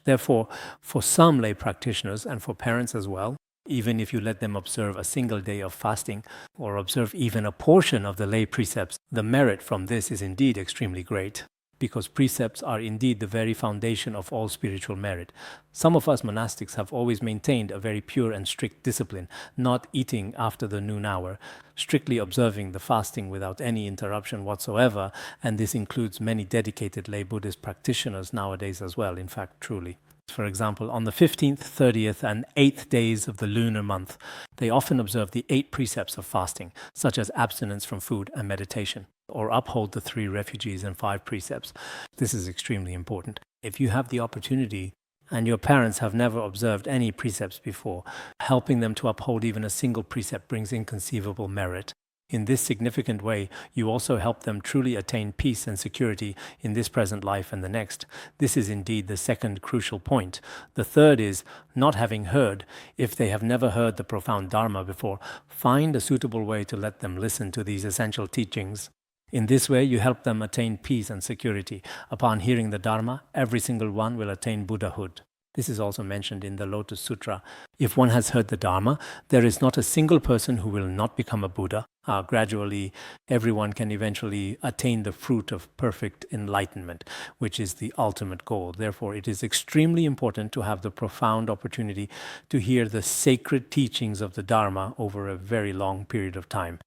Therefore, for some lay practitioners, and for parents as well, even if you let them observe a single day of fasting, or observe even a portion of the lay precepts, the merit from this is indeed extremely great, because precepts are indeed the very foundation of all spiritual merit. Some of us monastics have always maintained a very pure and strict discipline, not eating after the noon hour, strictly observing the fasting without any interruption whatsoever, and this includes many dedicated lay Buddhist practitioners nowadays as well, in fact, truly. For example, on the 15th, 30th, and 8th days of the lunar month, they often observe the 8 precepts of fasting, such as abstinence from food and meditation, or uphold the 3 refuges and 5 precepts. This is extremely important. If you have the opportunity, and your parents have never observed any precepts before, helping them to uphold even a single precept brings inconceivable merit. In this significant way, you also help them truly attain peace and security in this present life and the next. This is indeed the second crucial point. The third is, not having heard, if they have never heard the profound Dharma before, find a suitable way to let them listen to these essential teachings. In this way, you help them attain peace and security. Upon hearing the Dharma, every single one will attain Buddhahood. This is also mentioned in the Lotus Sutra. If one has heard the Dharma, there is not a single person who will not become a Buddha. Gradually, everyone can eventually attain the fruit of perfect enlightenment, which is the ultimate goal. Therefore, it is extremely important to have the profound opportunity to hear the sacred teachings of the Dharma over a very long period of time.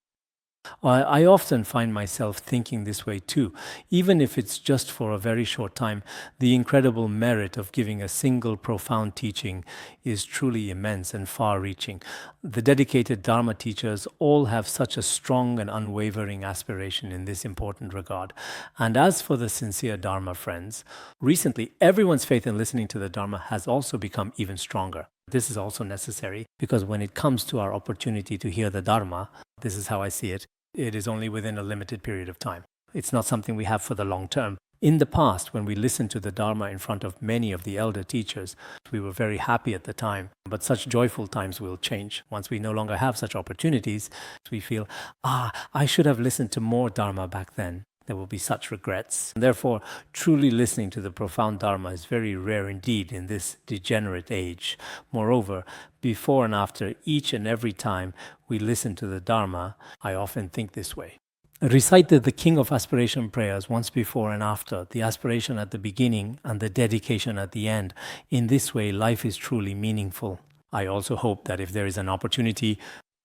I often find myself thinking this way too. Even if it's just for a very short time, the incredible merit of giving a single profound teaching is truly immense and far-reaching. The dedicated Dharma teachers all have such a strong and unwavering aspiration in this important regard. And as for the sincere Dharma friends, recently everyone's faith in listening to the Dharma has also become even stronger. This is also necessary because when it comes to our opportunity to hear the Dharma, this is how I see it, it is only within a limited period of time. It's not something we have for the long term. In the past, when we listened to the Dharma in front of many of the elder teachers, we were very happy at the time. But such joyful times will change. Once we no longer have such opportunities, we feel, I should have listened to more Dharma back then. There will be such regrets. And therefore, truly listening to the profound Dharma is very rare indeed in this degenerate age. Moreover, before and after each and every time we listen to the Dharma, I often think this way. Recite the King of Aspiration prayers once before and after, the aspiration at the beginning and the dedication at the end. In this way, life is truly meaningful. I also hope that if there is an opportunity,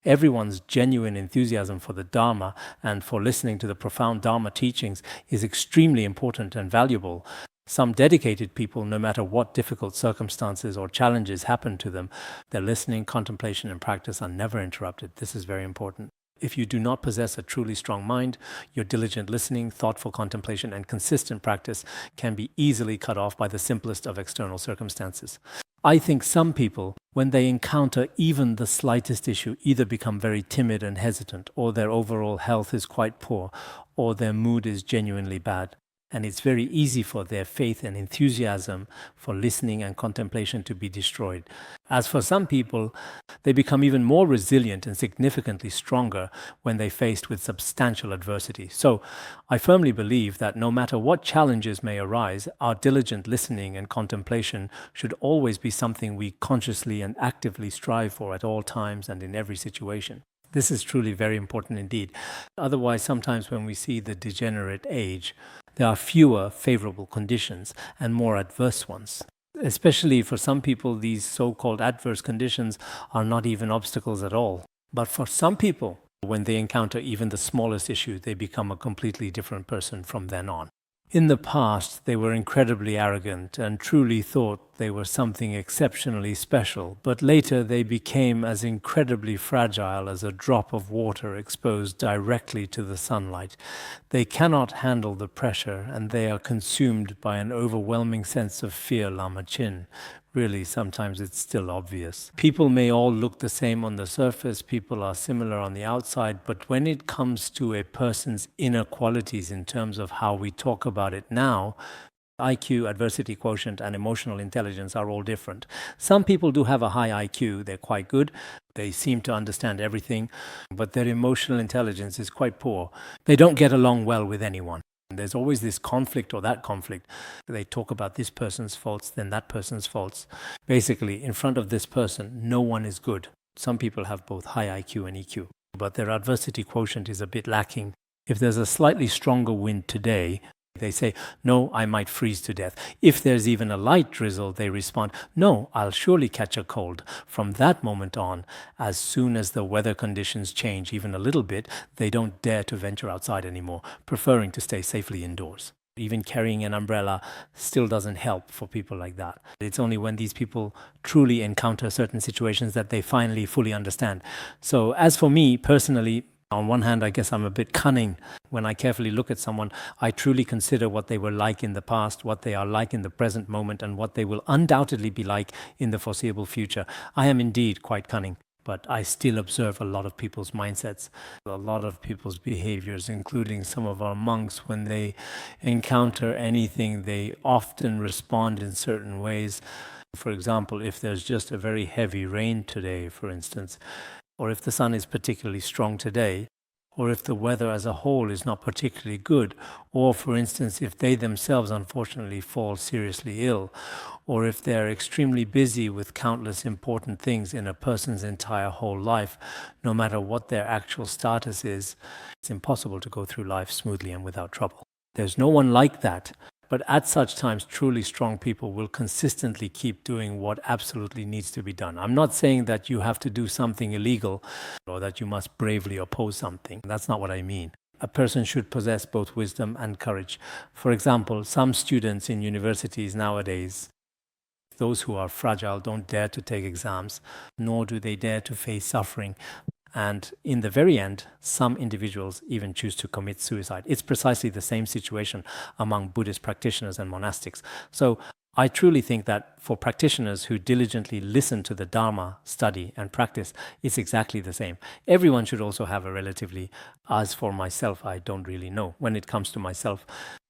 everyone's genuine enthusiasm for the Dharma and for listening to the profound Dharma teachings is extremely important and valuable. Some dedicated people, no matter what difficult circumstances or challenges happen to them, their listening, contemplation, and practice are never interrupted. This is very important. If you do not possess a truly strong mind, your diligent listening, thoughtful contemplation, and consistent practice can be easily cut off by the simplest of external circumstances. I think some people, when they encounter even the slightest issue, either become very timid and hesitant, or their overall health is quite poor, or their mood is genuinely bad. And it's very easy for their faith and enthusiasm for listening and contemplation to be destroyed. As for some people, they become even more resilient and significantly stronger when they're faced with substantial adversity. So I firmly believe that no matter what challenges may arise, our diligent listening and contemplation should always be something we consciously and actively strive for at all times and in every situation. This is truly very important indeed. Otherwise, sometimes when we see the degenerate age, there are fewer favorable conditions and more adverse ones. Especially for some people, these so-called adverse conditions are not even obstacles at all. But for some people, when they encounter even the smallest issue, they become a completely different person from then on. In the past, they were incredibly arrogant and truly thought they were something exceptionally special, but later they became as incredibly fragile as a drop of water exposed directly to the sunlight. They cannot handle the pressure, and they are consumed by an overwhelming sense of fear, Lama Chin. Really, sometimes it's still obvious. People may all look the same on the surface, people are similar on the outside, but when it comes to a person's inner qualities in terms of how we talk about it now, IQ, adversity quotient, and emotional intelligence are all different. Some people do have a high IQ, they're quite good, they seem to understand everything, but their emotional intelligence is quite poor. They don't get along well with anyone. There's always this conflict or that conflict. They talk about this person's faults, then that person's faults. Basically, in front of this person, no one is good. Some people have both high IQ and EQ, but their adversity quotient is a bit lacking. If there's a slightly stronger wind today, they say, no, I might freeze to death. If there's even a light drizzle, they respond, no, I'll surely catch a cold. From that moment on, as soon as the weather conditions change even a little bit, they don't dare to venture outside anymore, preferring to stay safely indoors. Even carrying an umbrella still doesn't help for people like that. It's only when these people truly encounter certain situations that they finally fully understand. So as for me personally, on one hand, I guess I'm a bit cunning. When I carefully look at someone, I truly consider what they were like in the past, what they are like in the present moment, and what they will undoubtedly be like in the foreseeable future. I am indeed quite cunning, but I still observe a lot of people's mindsets, a lot of people's behaviors, including some of our monks. When they encounter anything, they often respond in certain ways. For example, if there's just a very heavy rain today, for instance, or if the sun is particularly strong today, or if the weather as a whole is not particularly good, or for instance, if they themselves unfortunately fall seriously ill, or if they're extremely busy with countless important things in a person's entire whole life, no matter what their actual status is, it's impossible to go through life smoothly and without trouble. There's no one like that. But at such times, truly strong people will consistently keep doing what absolutely needs to be done. I'm not saying that you have to do something illegal or that you must bravely oppose something. That's not what I mean. A person should possess both wisdom and courage. For example, some students in universities nowadays, those who are fragile, don't dare to take exams, nor do they dare to face suffering. And in the very end, some individuals even choose to commit suicide. It's precisely the same situation among Buddhist practitioners and monastics. So I truly think that for practitioners who diligently listen to the Dharma, study and practice, it's exactly the same. Everyone should also have a relatively, as for myself, I don't really know. When it comes to myself,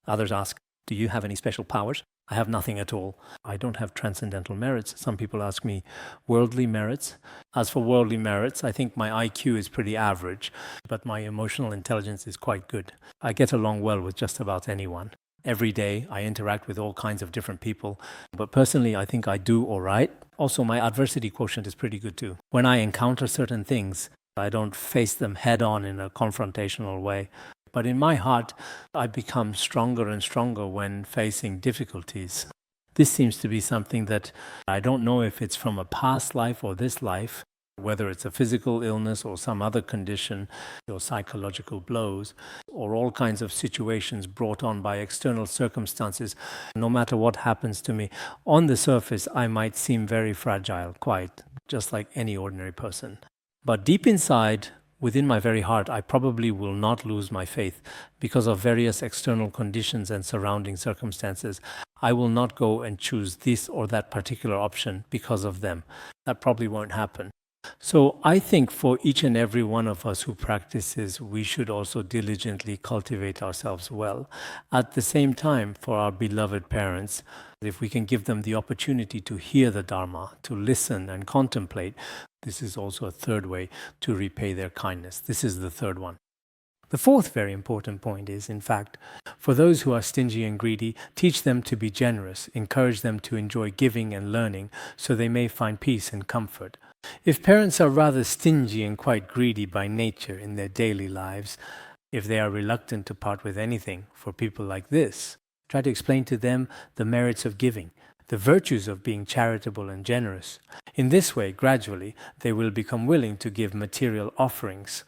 others ask, do you have any special powers? I have nothing at all. I don't have transcendental merits. Some people ask me worldly merits. As for worldly merits, I think my IQ is pretty average, but my emotional intelligence is quite good. I get along well with just about anyone. Every day I interact with all kinds of different people, but personally I think I do all right. Also, my adversity quotient is pretty good too. When I encounter certain things, I don't face them head on in a confrontational way. But in my heart, I become stronger and stronger when facing difficulties. This seems to be something that I don't know if it's from a past life or this life, whether it's a physical illness or some other condition or psychological blows or all kinds of situations brought on by external circumstances. No matter what happens to me, on the surface, I might seem very fragile, quite just like any ordinary person. But deep inside, within my very heart, I probably will not lose my faith because of various external conditions and surrounding circumstances. I will not go and choose this or that particular option because of them. That probably won't happen. So I think for each and every one of us who practices, we should also diligently cultivate ourselves well. At the same time, for our beloved parents, if we can give them the opportunity to hear the Dharma, to listen and contemplate, this is also a third way to repay their kindness. This is the third one. The fourth very important point is, in fact, for those who are stingy and greedy, teach them to be generous, encourage them to enjoy giving and learning so they may find peace and comfort. If parents are rather stingy and quite greedy by nature in their daily lives, if they are reluctant to part with anything for people like this, try to explain to them the merits of giving, the virtues of being charitable and generous. In this way, gradually, they will become willing to give material offerings.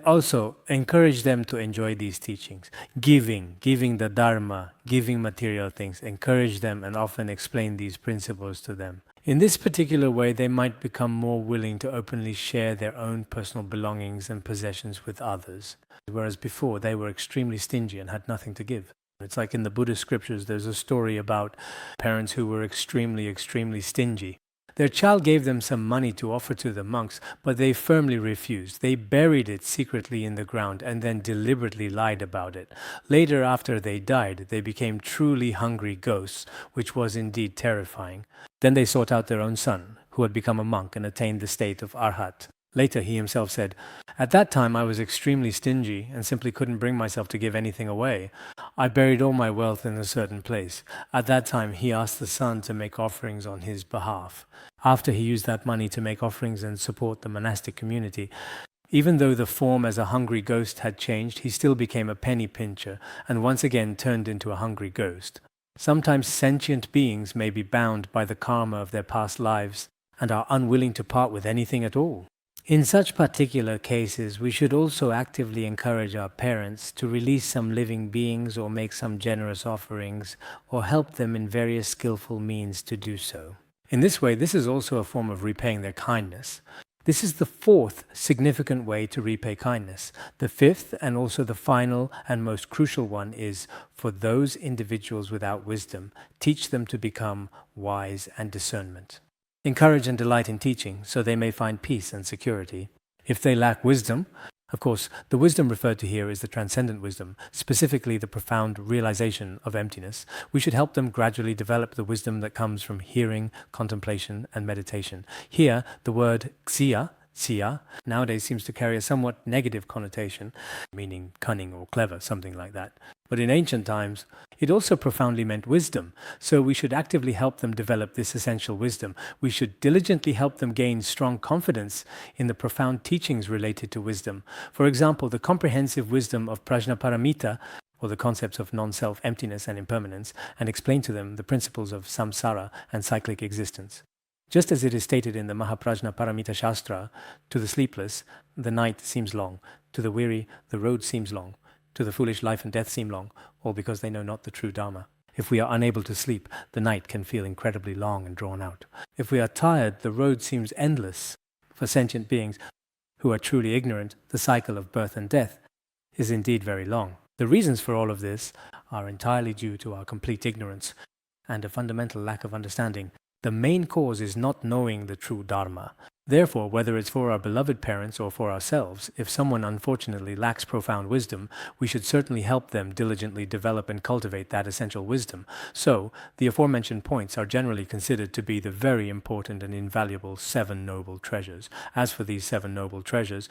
Also, encourage them to enjoy these teachings. Giving the Dharma, giving material things, encourage them and often explain these principles to them. In this particular way, they might become more willing to openly share their own personal belongings and possessions with others, whereas before they were extremely stingy and had nothing to give. It's like in the Buddhist scriptures, there's a story about parents who were extremely stingy. Their child gave them some money to offer to the monks, but they firmly refused. They buried it secretly in the ground and then deliberately lied about it. Later, after they died, they became truly hungry ghosts, which was indeed terrifying. Then they sought out their own son, who had become a monk and attained the state of Arhat. Later, he himself said, "At that time I was extremely stingy and simply couldn't bring myself to give anything away. I buried all my wealth in a certain place." At that time, he asked the son to make offerings on his behalf. After he used that money to make offerings and support the monastic community, even though the form as a hungry ghost had changed, he still became a penny pincher and once again turned into a hungry ghost. Sometimes sentient beings may be bound by the karma of their past lives and are unwilling to part with anything at all. In such particular cases, we should also actively encourage our parents to release some living beings or make some generous offerings or help them in various skillful means to do so. In this way, this is also a form of repaying their kindness. This is the fourth significant way to repay kindness. The fifth and also the final and most crucial one is for those individuals without wisdom, teach them to become wise and discernment. Encourage and delight in teaching so they may find peace and security. If they lack wisdom, of course, the wisdom referred to here is the transcendent wisdom, specifically the profound realization of emptiness. We should help them gradually develop the wisdom that comes from hearing, contemplation, and meditation. Here, the word xia, nowadays seems to carry a somewhat negative connotation, meaning cunning or clever, something like that. But in ancient times, it also profoundly meant wisdom. So we should actively help them develop this essential wisdom. We should diligently help them gain strong confidence in the profound teachings related to wisdom. For example, the comprehensive wisdom of Prajnaparamita, or the concepts of non-self, emptiness, and impermanence, and explain to them the principles of samsara and cyclic existence. Just as it is stated in the Mahaprajnaparamita Shastra, to the sleepless, the night seems long, to the weary, the road seems long, to the foolish, life and death seem long, all because they know not the true Dharma. If we are unable to sleep, the night can feel incredibly long and drawn out. If we are tired, the road seems endless. For sentient beings who are truly ignorant, the cycle of birth and death is indeed very long. The reasons for all of this are entirely due to our complete ignorance and a fundamental lack of understanding. The main cause is not knowing the true Dharma. Therefore, whether it's for our beloved parents or for ourselves, if someone unfortunately lacks profound wisdom, we should certainly help them diligently develop and cultivate that essential wisdom. So, the aforementioned points are generally considered to be the very important and invaluable 7 noble treasures. As for these 7 noble treasures,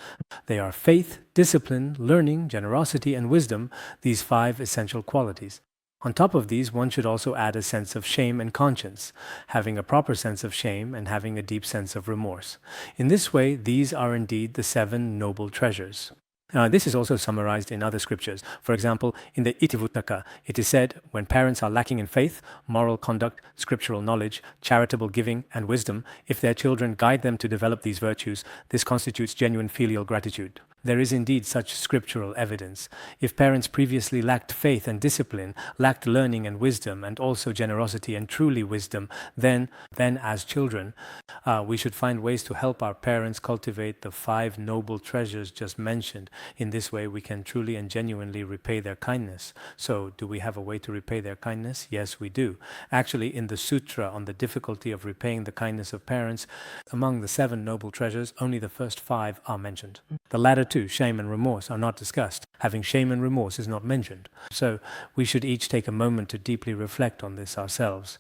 they are faith, discipline, learning, generosity, and wisdom, these 5 essential qualities. On top of these, one should also add a sense of shame and conscience, having a proper sense of shame and having a deep sense of remorse. In this way, these are indeed the 7 noble treasures. This is also summarized in other scriptures. For example, in the Itivuttaka, it is said, when parents are lacking in faith, moral conduct, scriptural knowledge, charitable giving, and wisdom, if their children guide them to develop these virtues, this constitutes genuine filial gratitude. there is indeed such scriptural evidence. If parents previously lacked faith and discipline, lacked learning and wisdom, and also generosity and truly wisdom, then as children, we should find ways to help our parents cultivate the 5 noble treasures just mentioned. In this way, we can truly and genuinely repay their kindness. So, do we have a way to repay their kindness? Yes, we do. Actually, in the Sutra on the difficulty of repaying the kindness of parents, among the 7 noble treasures, only the first 5 are mentioned. The latter 2, shame and remorse, are not discussed. Having shame and remorse is not mentioned. So, we should each take a moment to deeply reflect on this ourselves.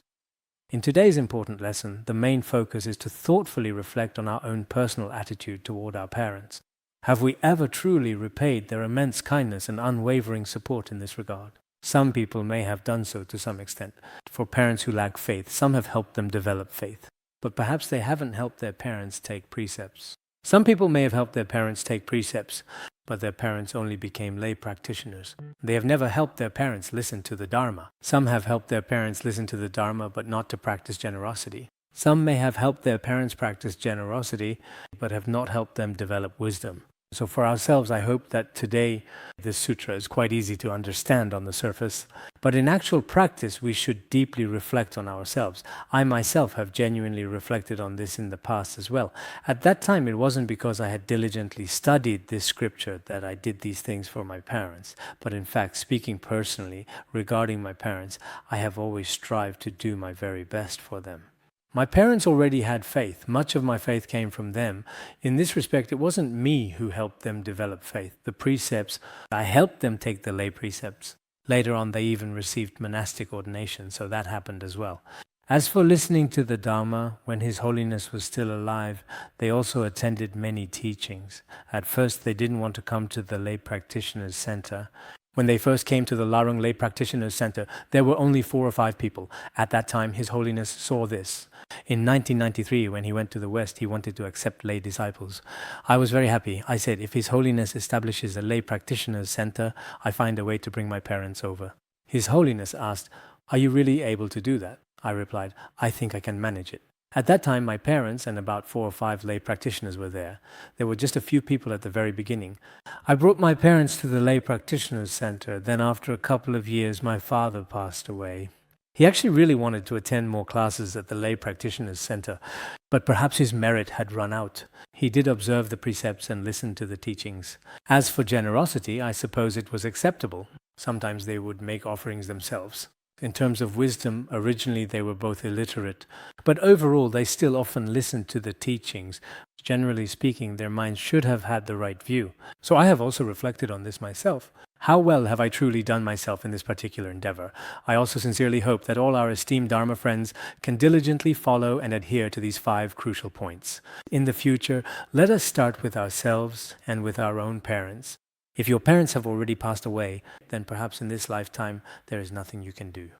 In today's important lesson, the main focus is to thoughtfully reflect on our own personal attitude toward our parents. Have we ever truly repaid their immense kindness and unwavering support in this regard? Some people may have done so to some extent. For parents who lack faith, some have helped them develop faith. But perhaps they haven't helped their parents take precepts. Some people may have helped their parents take precepts, but their parents only became lay practitioners. They have never helped their parents listen to the Dharma. Some have helped their parents listen to the Dharma, but not to practice generosity. Some may have helped their parents practice generosity, but have not helped them develop wisdom. So for ourselves, I hope that today this sutra is quite easy to understand on the surface. But in actual practice, we should deeply reflect on ourselves. I myself have genuinely reflected on this in the past as well. At that time, it wasn't because I had diligently studied this scripture that I did these things for my parents. But in fact, speaking personally regarding my parents, I have always strived to do my very best for them. My parents already had faith. Much of my faith came from them. In this respect, it wasn't me who helped them develop faith. The precepts, I helped them take the lay precepts. Later on, they even received monastic ordination, so that happened as well. As for listening to the Dharma, when His Holiness was still alive, they also attended many teachings. At first, they didn't want to come to the lay practitioners' center. When they first came to the Larung Lay Practitioners Center, there were only 4 or 5 people. At that time, His Holiness saw this. In 1993, when he went to the West, he wanted to accept lay disciples. I was very happy. I said, if His Holiness establishes a lay practitioners center, I find a way to bring my parents over. His Holiness asked, are you really able to do that? I replied, I think I can manage it. At that time, my parents and about 4 or 5 lay practitioners were there. There were just a few people at the very beginning. I brought my parents to the lay practitioners center. Then after a couple of years, my father passed away. He actually really wanted to attend more classes at the lay practitioners center, but perhaps his merit had run out. He did observe the precepts and listen to the teachings. As for generosity, I suppose it was acceptable. Sometimes they would make offerings themselves. In terms of wisdom, originally they were both illiterate, but overall they still often listened to the teachings. Generally speaking, their minds should have had the right view. So I have also reflected on this myself. How well have I truly done myself in this particular endeavor? I also sincerely hope that all our esteemed Dharma friends can diligently follow and adhere to these 5 crucial points. In the future, let us start with ourselves and with our own parents. If your parents have already passed away, then perhaps in this lifetime there is nothing you can do.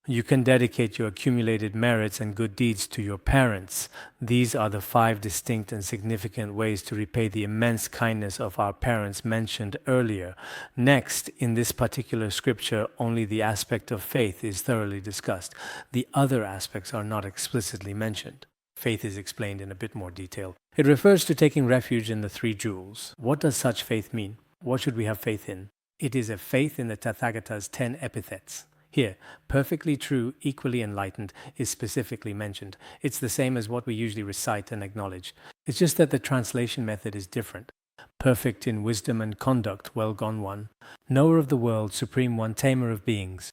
You can dedicate your accumulated merits and good deeds to your parents. These are the 5 distinct and significant ways to repay the immense kindness of our parents mentioned earlier. Next, in this particular scripture, only the aspect of faith is thoroughly discussed. The other aspects are not explicitly mentioned. Faith is explained in a bit more detail. It refers to taking refuge in the 3 jewels. What does such faith mean? What should we have faith in? It is a faith in the Tathagata's 10 epithets. Here, perfectly true, equally enlightened is specifically mentioned. It's the same as what we usually recite and acknowledge. It's just that the translation method is different. Perfect in wisdom and conduct, well gone one. Knower of the world, supreme one, tamer of beings.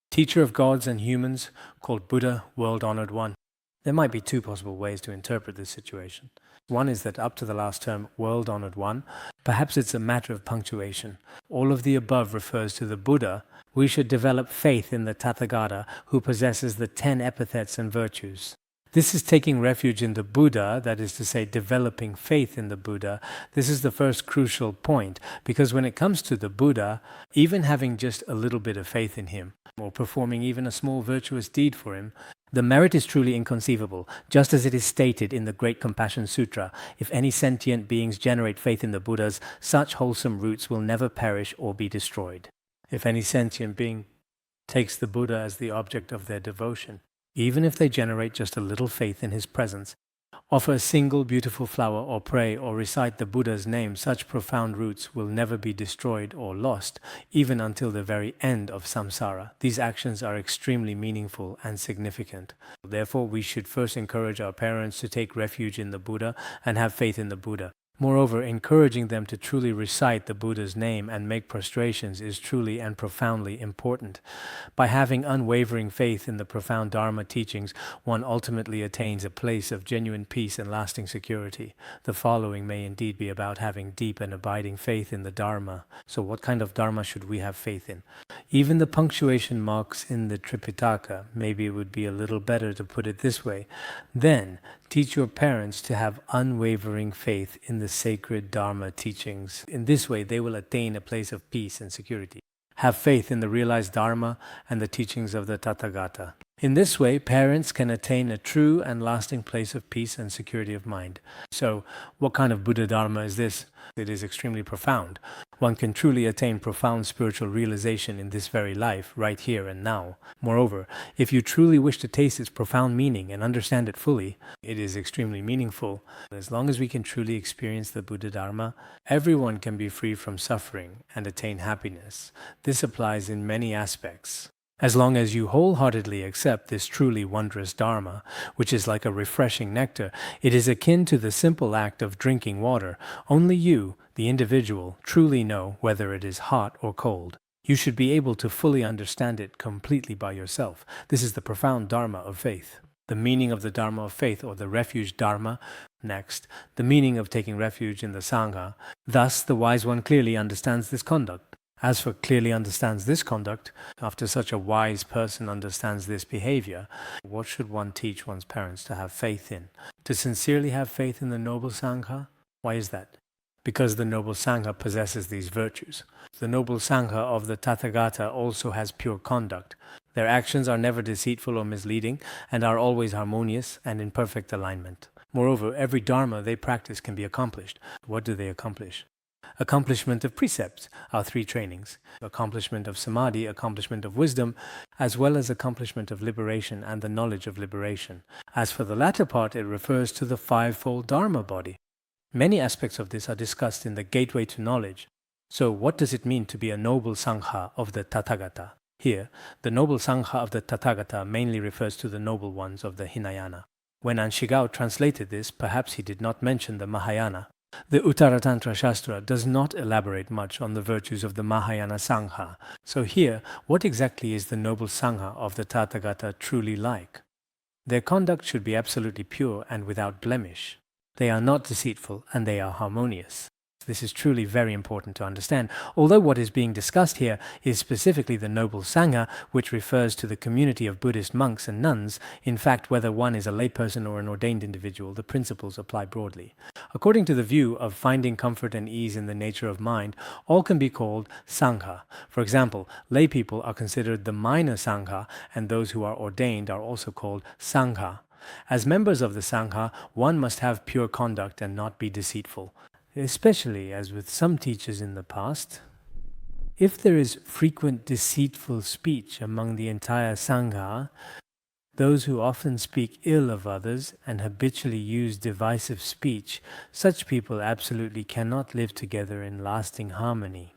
Teacher of gods and humans, called Buddha, world-honored one. There might be 2 possible ways to interpret this situation. One is that up to the last term, world-honored one, perhaps it's a matter of punctuation. All of the above refers to the Buddha. We should develop faith in the Tathagata, who possesses the 10 epithets and virtues. This is taking refuge in the Buddha, that is to say, developing faith in the Buddha. This is the first crucial point, because when it comes to the Buddha, even having just a little bit of faith in him, or performing even a small virtuous deed for him, the merit is truly inconceivable, just as it is stated in the Great Compassion Sutra. If any sentient beings generate faith in the Buddhas, such wholesome roots will never perish or be destroyed. If any sentient being takes the Buddha as the object of their devotion, even if they generate just a little faith in his presence, Offer a single beautiful flower or pray or recite the Buddha's name. Such profound roots will never be destroyed or lost, even until the very end of samsara. These actions are extremely meaningful and significant. Therefore, we should first encourage our parents to take refuge in the Buddha and have faith in the Buddha. Moreover, encouraging them to truly recite the Buddha's name and make prostrations is truly and profoundly important. By having unwavering faith in the profound Dharma teachings, one ultimately attains a place of genuine peace and lasting security. The following may indeed be about having deep and abiding faith in the Dharma. So what kind of Dharma should we have faith in? Even the punctuation marks in the Tripitaka, maybe it would be a little better to put it this way. Then, teach your parents to have unwavering faith in the sacred Dharma teachings. In this way, they will attain a place of peace and security. Have faith in the realized Dharma and the teachings of the Tathagata. In this way, parents can attain a true and lasting place of peace and security of mind. So, what kind of Buddha Dharma is this? It is extremely profound. One can truly attain profound spiritual realization in this very life, right here and now. Moreover, if you truly wish to taste its profound meaning and understand it fully, it is extremely meaningful. As long as we can truly experience the Buddha Dharma, everyone can be free from suffering and attain happiness. This applies in many aspects. As long as you wholeheartedly accept this truly wondrous Dharma, which is like a refreshing nectar, it is akin to the simple act of drinking water. Only you, the individual, truly know whether it is hot or cold. You should be able to fully understand it completely by yourself. This is the profound Dharma of faith. The meaning of the Dharma of faith, or the refuge Dharma. Next, the meaning of taking refuge in the Sangha. Thus, the wise one clearly understands this conduct. As for clearly understands this conduct, after such a wise person understands this behavior, what should one teach one's parents to have faith in? To sincerely have faith in the noble Sangha? Why is that? Because the noble Sangha possesses these virtues. The noble Sangha of the Tathagata also has pure conduct. Their actions are never deceitful or misleading, and are always harmonious and in perfect alignment. Moreover, every Dharma they practice can be accomplished. What do they accomplish? Accomplishment of precepts, our three trainings, accomplishment of samadhi, accomplishment of wisdom, as well as accomplishment of liberation and the knowledge of liberation. As for the latter part, it refers to the fivefold Dharma body. Many aspects of this are discussed in the Gateway to Knowledge. So what does it mean to be a noble Sangha of the Tathagata? Here, the noble Sangha of the Tathagata mainly refers to the noble ones of the Hinayana. When Anshigao translated this, perhaps he did not mention the Mahayana. The Uttaratantra Shastra does not elaborate much on the virtues of the Mahayana Sangha. So here, what exactly is the noble Sangha of the Tathagata truly like? Their conduct should be absolutely pure and without blemish. They are not deceitful and they are harmonious. This is truly very important to understand, although what is being discussed here is specifically the noble Sangha, which refers to the community of Buddhist monks and nuns. In fact, whether one is a layperson or an ordained individual, the principles apply broadly. According to the view of finding comfort and ease in the nature of mind, all can be called Sangha. For example, lay people are considered the minor Sangha, and those who are ordained are also called Sangha. As members of the Sangha, one must have pure conduct and not be deceitful. Especially as with some teachers in the past, if there is frequent deceitful speech among the entire Sangha, those who often speak ill of others and habitually use divisive speech, such people absolutely cannot live together in lasting harmony.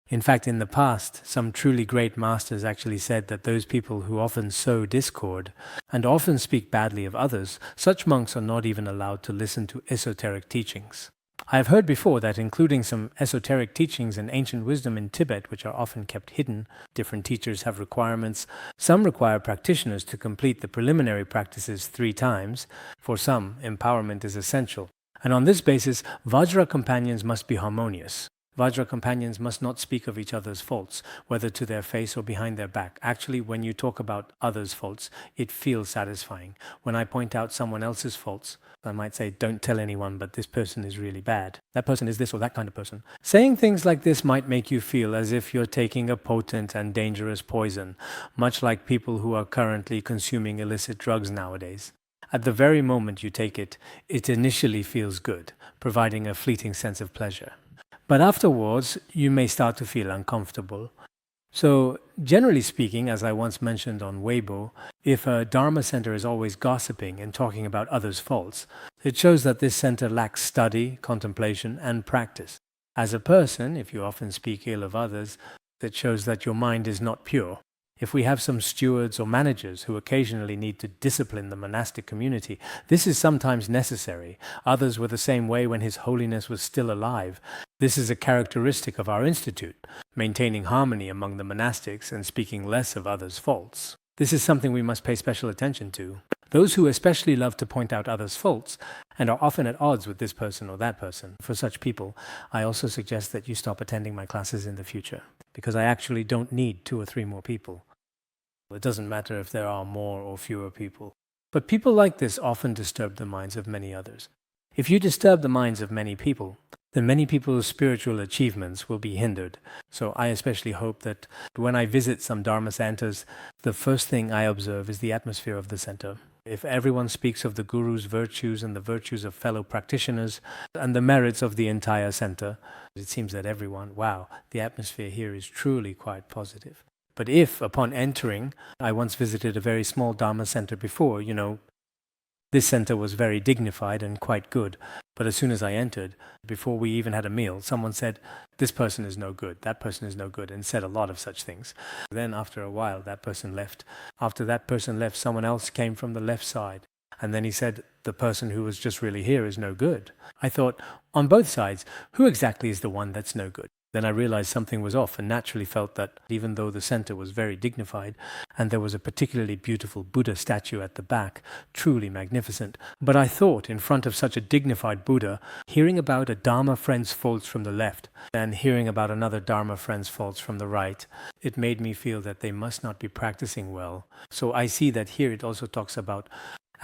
In fact, in the past, some truly great masters actually said that those people who often sow discord and often speak badly of others, such monks are not even allowed to listen to esoteric teachings. I have heard before that including some esoteric teachings and ancient wisdom in Tibet, which are often kept hidden, different teachers have requirements. Some require practitioners to complete the preliminary practices 3 times. For some, empowerment is essential. And on this basis, Vajra companions must be harmonious. Vajra companions must not speak of each other's faults, whether to their face or behind their back. Actually, when you talk about others' faults, it feels satisfying. When I point out someone else's faults, I might say, don't tell anyone, but this person is really bad. That person is this or that kind of person. Saying things like this might make you feel as if you're taking a potent and dangerous poison, much like people who are currently consuming illicit drugs nowadays. At the very moment you take it, it initially feels good, providing a fleeting sense of pleasure. But afterwards, you may start to feel uncomfortable. So, generally speaking, as I once mentioned on Weibo, if a Dharma center is always gossiping and talking about others' faults, it shows that this center lacks study, contemplation, and practice. As a person, if you often speak ill of others, it shows that your mind is not pure. If we have some stewards or managers who occasionally need to discipline the monastic community, this is sometimes necessary. Others were the same way when His Holiness was still alive. This is a characteristic of our institute, maintaining harmony among the monastics and speaking less of others' faults. This is something we must pay special attention to. Those who especially love to point out others' faults and are often at odds with this person or that person, for such people, I also suggest that you stop attending my classes in the future, because I actually don't need 2 or 3 more people. It doesn't matter if there are more or fewer people. But people like this often disturb the minds of many others. If you disturb the minds of many people, then many people's spiritual achievements will be hindered. So I especially hope that when I visit some Dharma centers, the first thing I observe is the atmosphere of the center. If everyone speaks of the Guru's virtues and the virtues of fellow practitioners and the merits of the entire center, it seems that everyone, wow, the atmosphere here is truly quite positive. But if, upon entering, I once visited a very small Dharma center before, this center was very dignified and quite good. But as soon as I entered, before we even had a meal, someone said, "This person is no good, that person is no good," and said a lot of such things. Then after a while, that person left. After that person left, someone else came from the left side. And then he said, "The person who was just really here is no good." I thought, on both sides, who exactly is the one that's no good? Then I realized something was off and naturally felt that even though the center was very dignified and there was a particularly beautiful Buddha statue at the back, truly magnificent, but I thought in front of such a dignified Buddha, hearing about a Dharma friend's faults from the left and hearing about another Dharma friend's faults from the right, it made me feel that they must not be practicing well. So I see that here it also talks about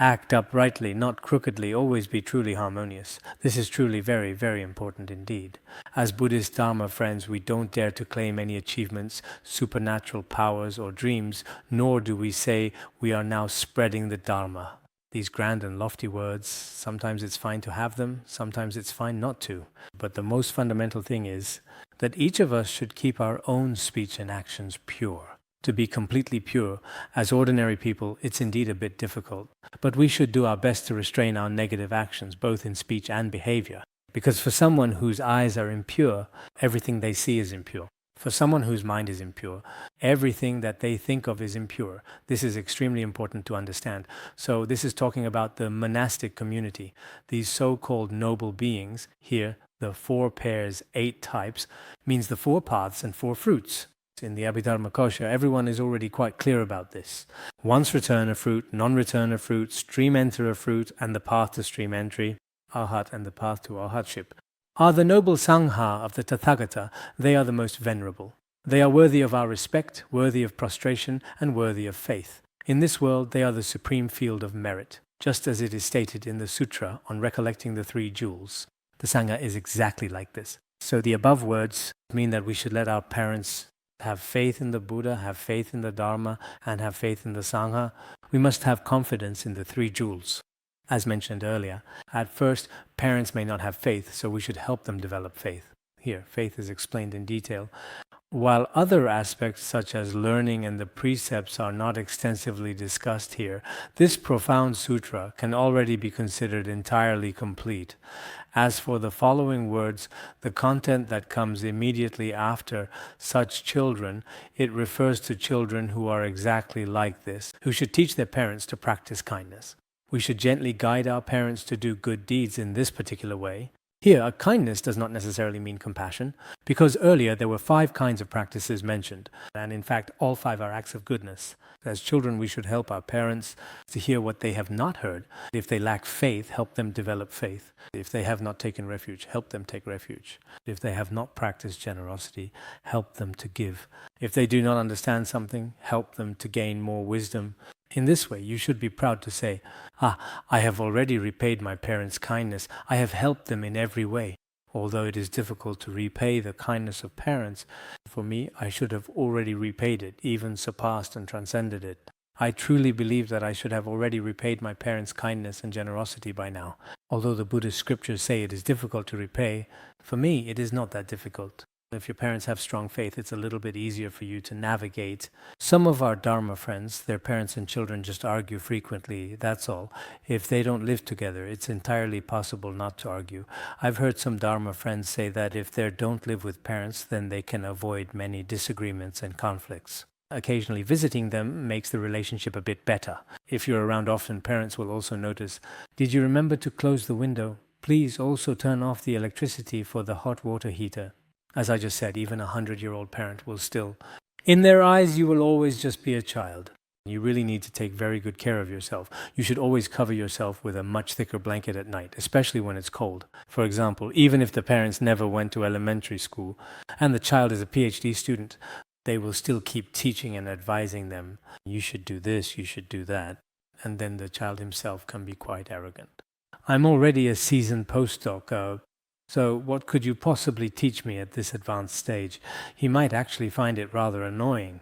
act uprightly, not crookedly, always be truly harmonious. This is truly very, very important indeed. As Buddhist Dharma friends, we don't dare to claim any achievements, supernatural powers, or dreams, nor do we say we are now spreading the Dharma. These grand and lofty words, sometimes it's fine to have them, sometimes it's fine not to. But the most fundamental thing is that each of us should keep our own speech and actions pure. To be completely pure, as ordinary people, it's indeed a bit difficult. But we should do our best to restrain our negative actions, both in speech and behavior. Because for someone whose eyes are impure, everything they see is impure. For someone whose mind is impure, everything that they think of is impure. This is extremely important to understand. So this is talking about the monastic community. These so-called noble beings, here, the 4 pairs, 8 types, means the 4 paths and 4 fruits. In the Abhidharma Kosha, everyone is already quite clear about this. Once return of fruit, non-return of fruit, stream enter of fruit, and the path to stream entry, arhat and the path to arhatship, are the noble Sangha of the Tathagata. They are the most venerable. They are worthy of our respect, worthy of prostration, and worthy of faith. In this world, they are the supreme field of merit, just as it is stated in the Sutra on recollecting the 3 jewels. The Sangha is exactly like this. So the above words mean that we should let our parents have faith in the Buddha, have faith in the Dharma, and have faith in the Sangha. We must have confidence in the 3 jewels. As mentioned earlier, at first, parents may not have faith, so we should help them develop faith. Here, faith is explained in detail. While other aspects such as learning and the precepts are not extensively discussed here, this profound sutra can already be considered entirely complete. As for the following words, the content that comes immediately after such children, it refers to children who are exactly like this, who should teach their parents to practice kindness. We should gently guide our parents to do good deeds in this particular way. Here, kindness does not necessarily mean compassion, because earlier there were 5 kinds of practices mentioned, and in fact all 5 are acts of goodness. As children, we should help our parents to hear what they have not heard. If they lack faith, help them develop faith. If they have not taken refuge, help them take refuge. If they have not practiced generosity, help them to give. If they do not understand something, help them to gain more wisdom. In this way, you should be proud to say, I have already repaid my parents' kindness. I have helped them in every way. Although it is difficult to repay the kindness of parents, for me, I should have already repaid it, even surpassed and transcended it. I truly believe that I should have already repaid my parents' kindness and generosity by now. Although the Buddhist scriptures say it is difficult to repay, for me, it is not that difficult. If your parents have strong faith, it's a little bit easier for you to navigate. Some of our Dharma friends, their parents and children just argue frequently, that's all. If they don't live together, it's entirely possible not to argue. I've heard some Dharma friends say that if they don't live with parents, then they can avoid many disagreements and conflicts. Occasionally visiting them makes the relationship a bit better. If you're around often, parents will also notice, "Did you remember to close the window? Please also turn off the electricity for the hot water heater." As I just said, even a 100-year-old parent will still... In their eyes, you will always just be a child. You really need to take very good care of yourself. You should always cover yourself with a much thicker blanket at night, especially when it's cold. For example, even if the parents never went to elementary school and the child is a PhD student, they will still keep teaching and advising them, "You should do this, you should do that." And then the child himself can be quite arrogant. I'm already a seasoned postdoc, so what could you possibly teach me at this advanced stage? He might actually find it rather annoying.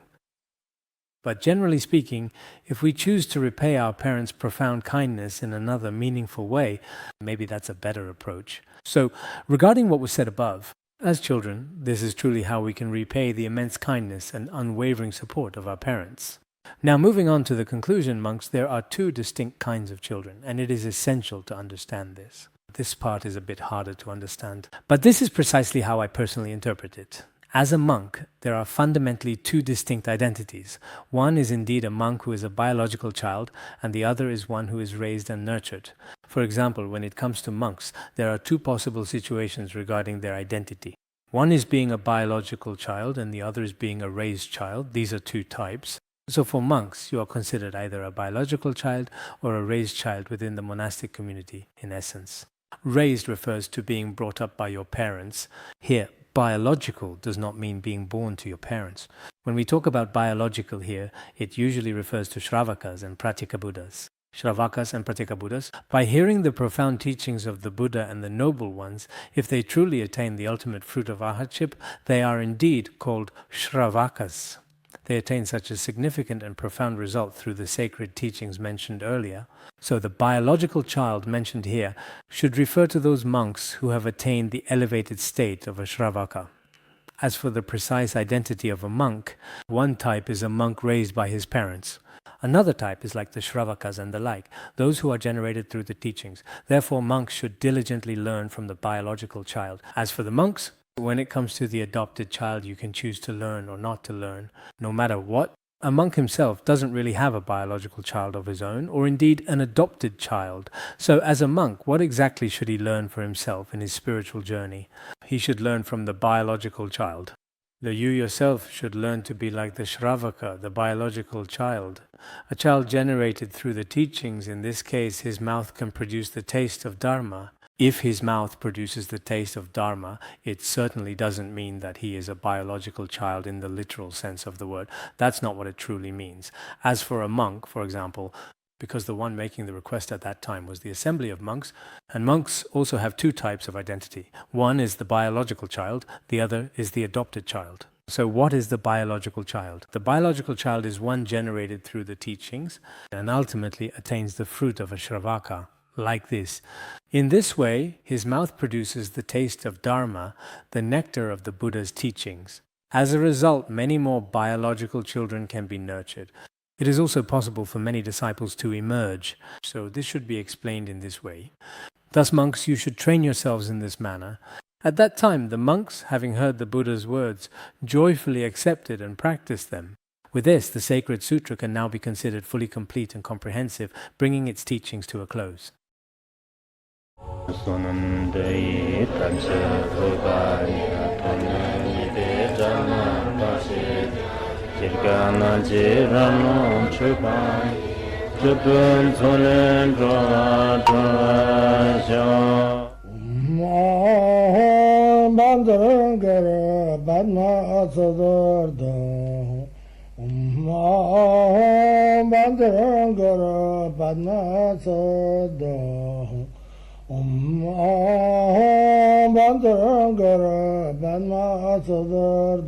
But generally speaking, if we choose to repay our parents' profound kindness in another meaningful way, maybe that's a better approach. So, regarding what was said above, as children, this is truly how we can repay the immense kindness and unwavering support of our parents. Now, moving on to the conclusion, monks, there are two distinct kinds of children, and it is essential to understand this. This part is a bit harder to understand, but this is precisely how I personally interpret it. As a monk, there are fundamentally two distinct identities. One is indeed a monk who is a biological child, and the other is one who is raised and nurtured. For example, when it comes to monks, there are two possible situations regarding their identity. One is being a biological child, and the other is being a raised child. These are two types. So for monks, you are considered either a biological child or a raised child within the monastic community, in essence. Raised refers to being brought up by your parents. Here, biological does not mean being born to your parents. When we talk about biological here, it usually refers to Shravakas and Pratyekabuddhas. Shravakas and Pratyekabuddhas, by hearing the profound teachings of the Buddha and the noble ones, if they truly attain the ultimate fruit of arhatship, they are indeed called Shravakas. They attain such a significant and profound result through the sacred teachings mentioned earlier. So the biological child mentioned here should refer to those monks who have attained the elevated state of a Shravaka. As for the precise identity of a monk, one type is a monk raised by his parents. Another type is like the Shravakas and the like, those who are generated through the teachings. Therefore, monks should diligently learn from the biological child. As for the monks, when it comes to the adopted child, you can choose to learn or not to learn, no matter what. A monk himself doesn't really have a biological child of his own, or indeed an adopted child. So as a monk, what exactly should he learn for himself in his spiritual journey? He should learn from the biological child. You yourself should learn to be like the Shravaka, the biological child. A child generated through the teachings, in this case his mouth can produce the taste of Dharma. If his mouth produces the taste of Dharma, it certainly doesn't mean that he is a biological child in the literal sense of the word. That's not what it truly means. As for a monk, for example, because the one making the request at that time was the assembly of monks, and monks also have two types of identity. One is the biological child, the other is the adopted child. So what is the biological child? The biological child is one generated through the teachings and ultimately attains the fruit of a Shravaka, like this. In this way, his mouth produces the taste of Dharma, the nectar of the Buddha's teachings. As a result, many more biological children can be nurtured. It is also possible for many disciples to emerge, so this should be explained in this way. Thus, monks, you should train yourselves in this manner. At that time, the monks, having heard the Buddha's words, joyfully accepted and practiced them. With this, the sacred sutra can now be considered fully complete and comprehensive, bringing its teachings to a close. Bandara Banma Sadar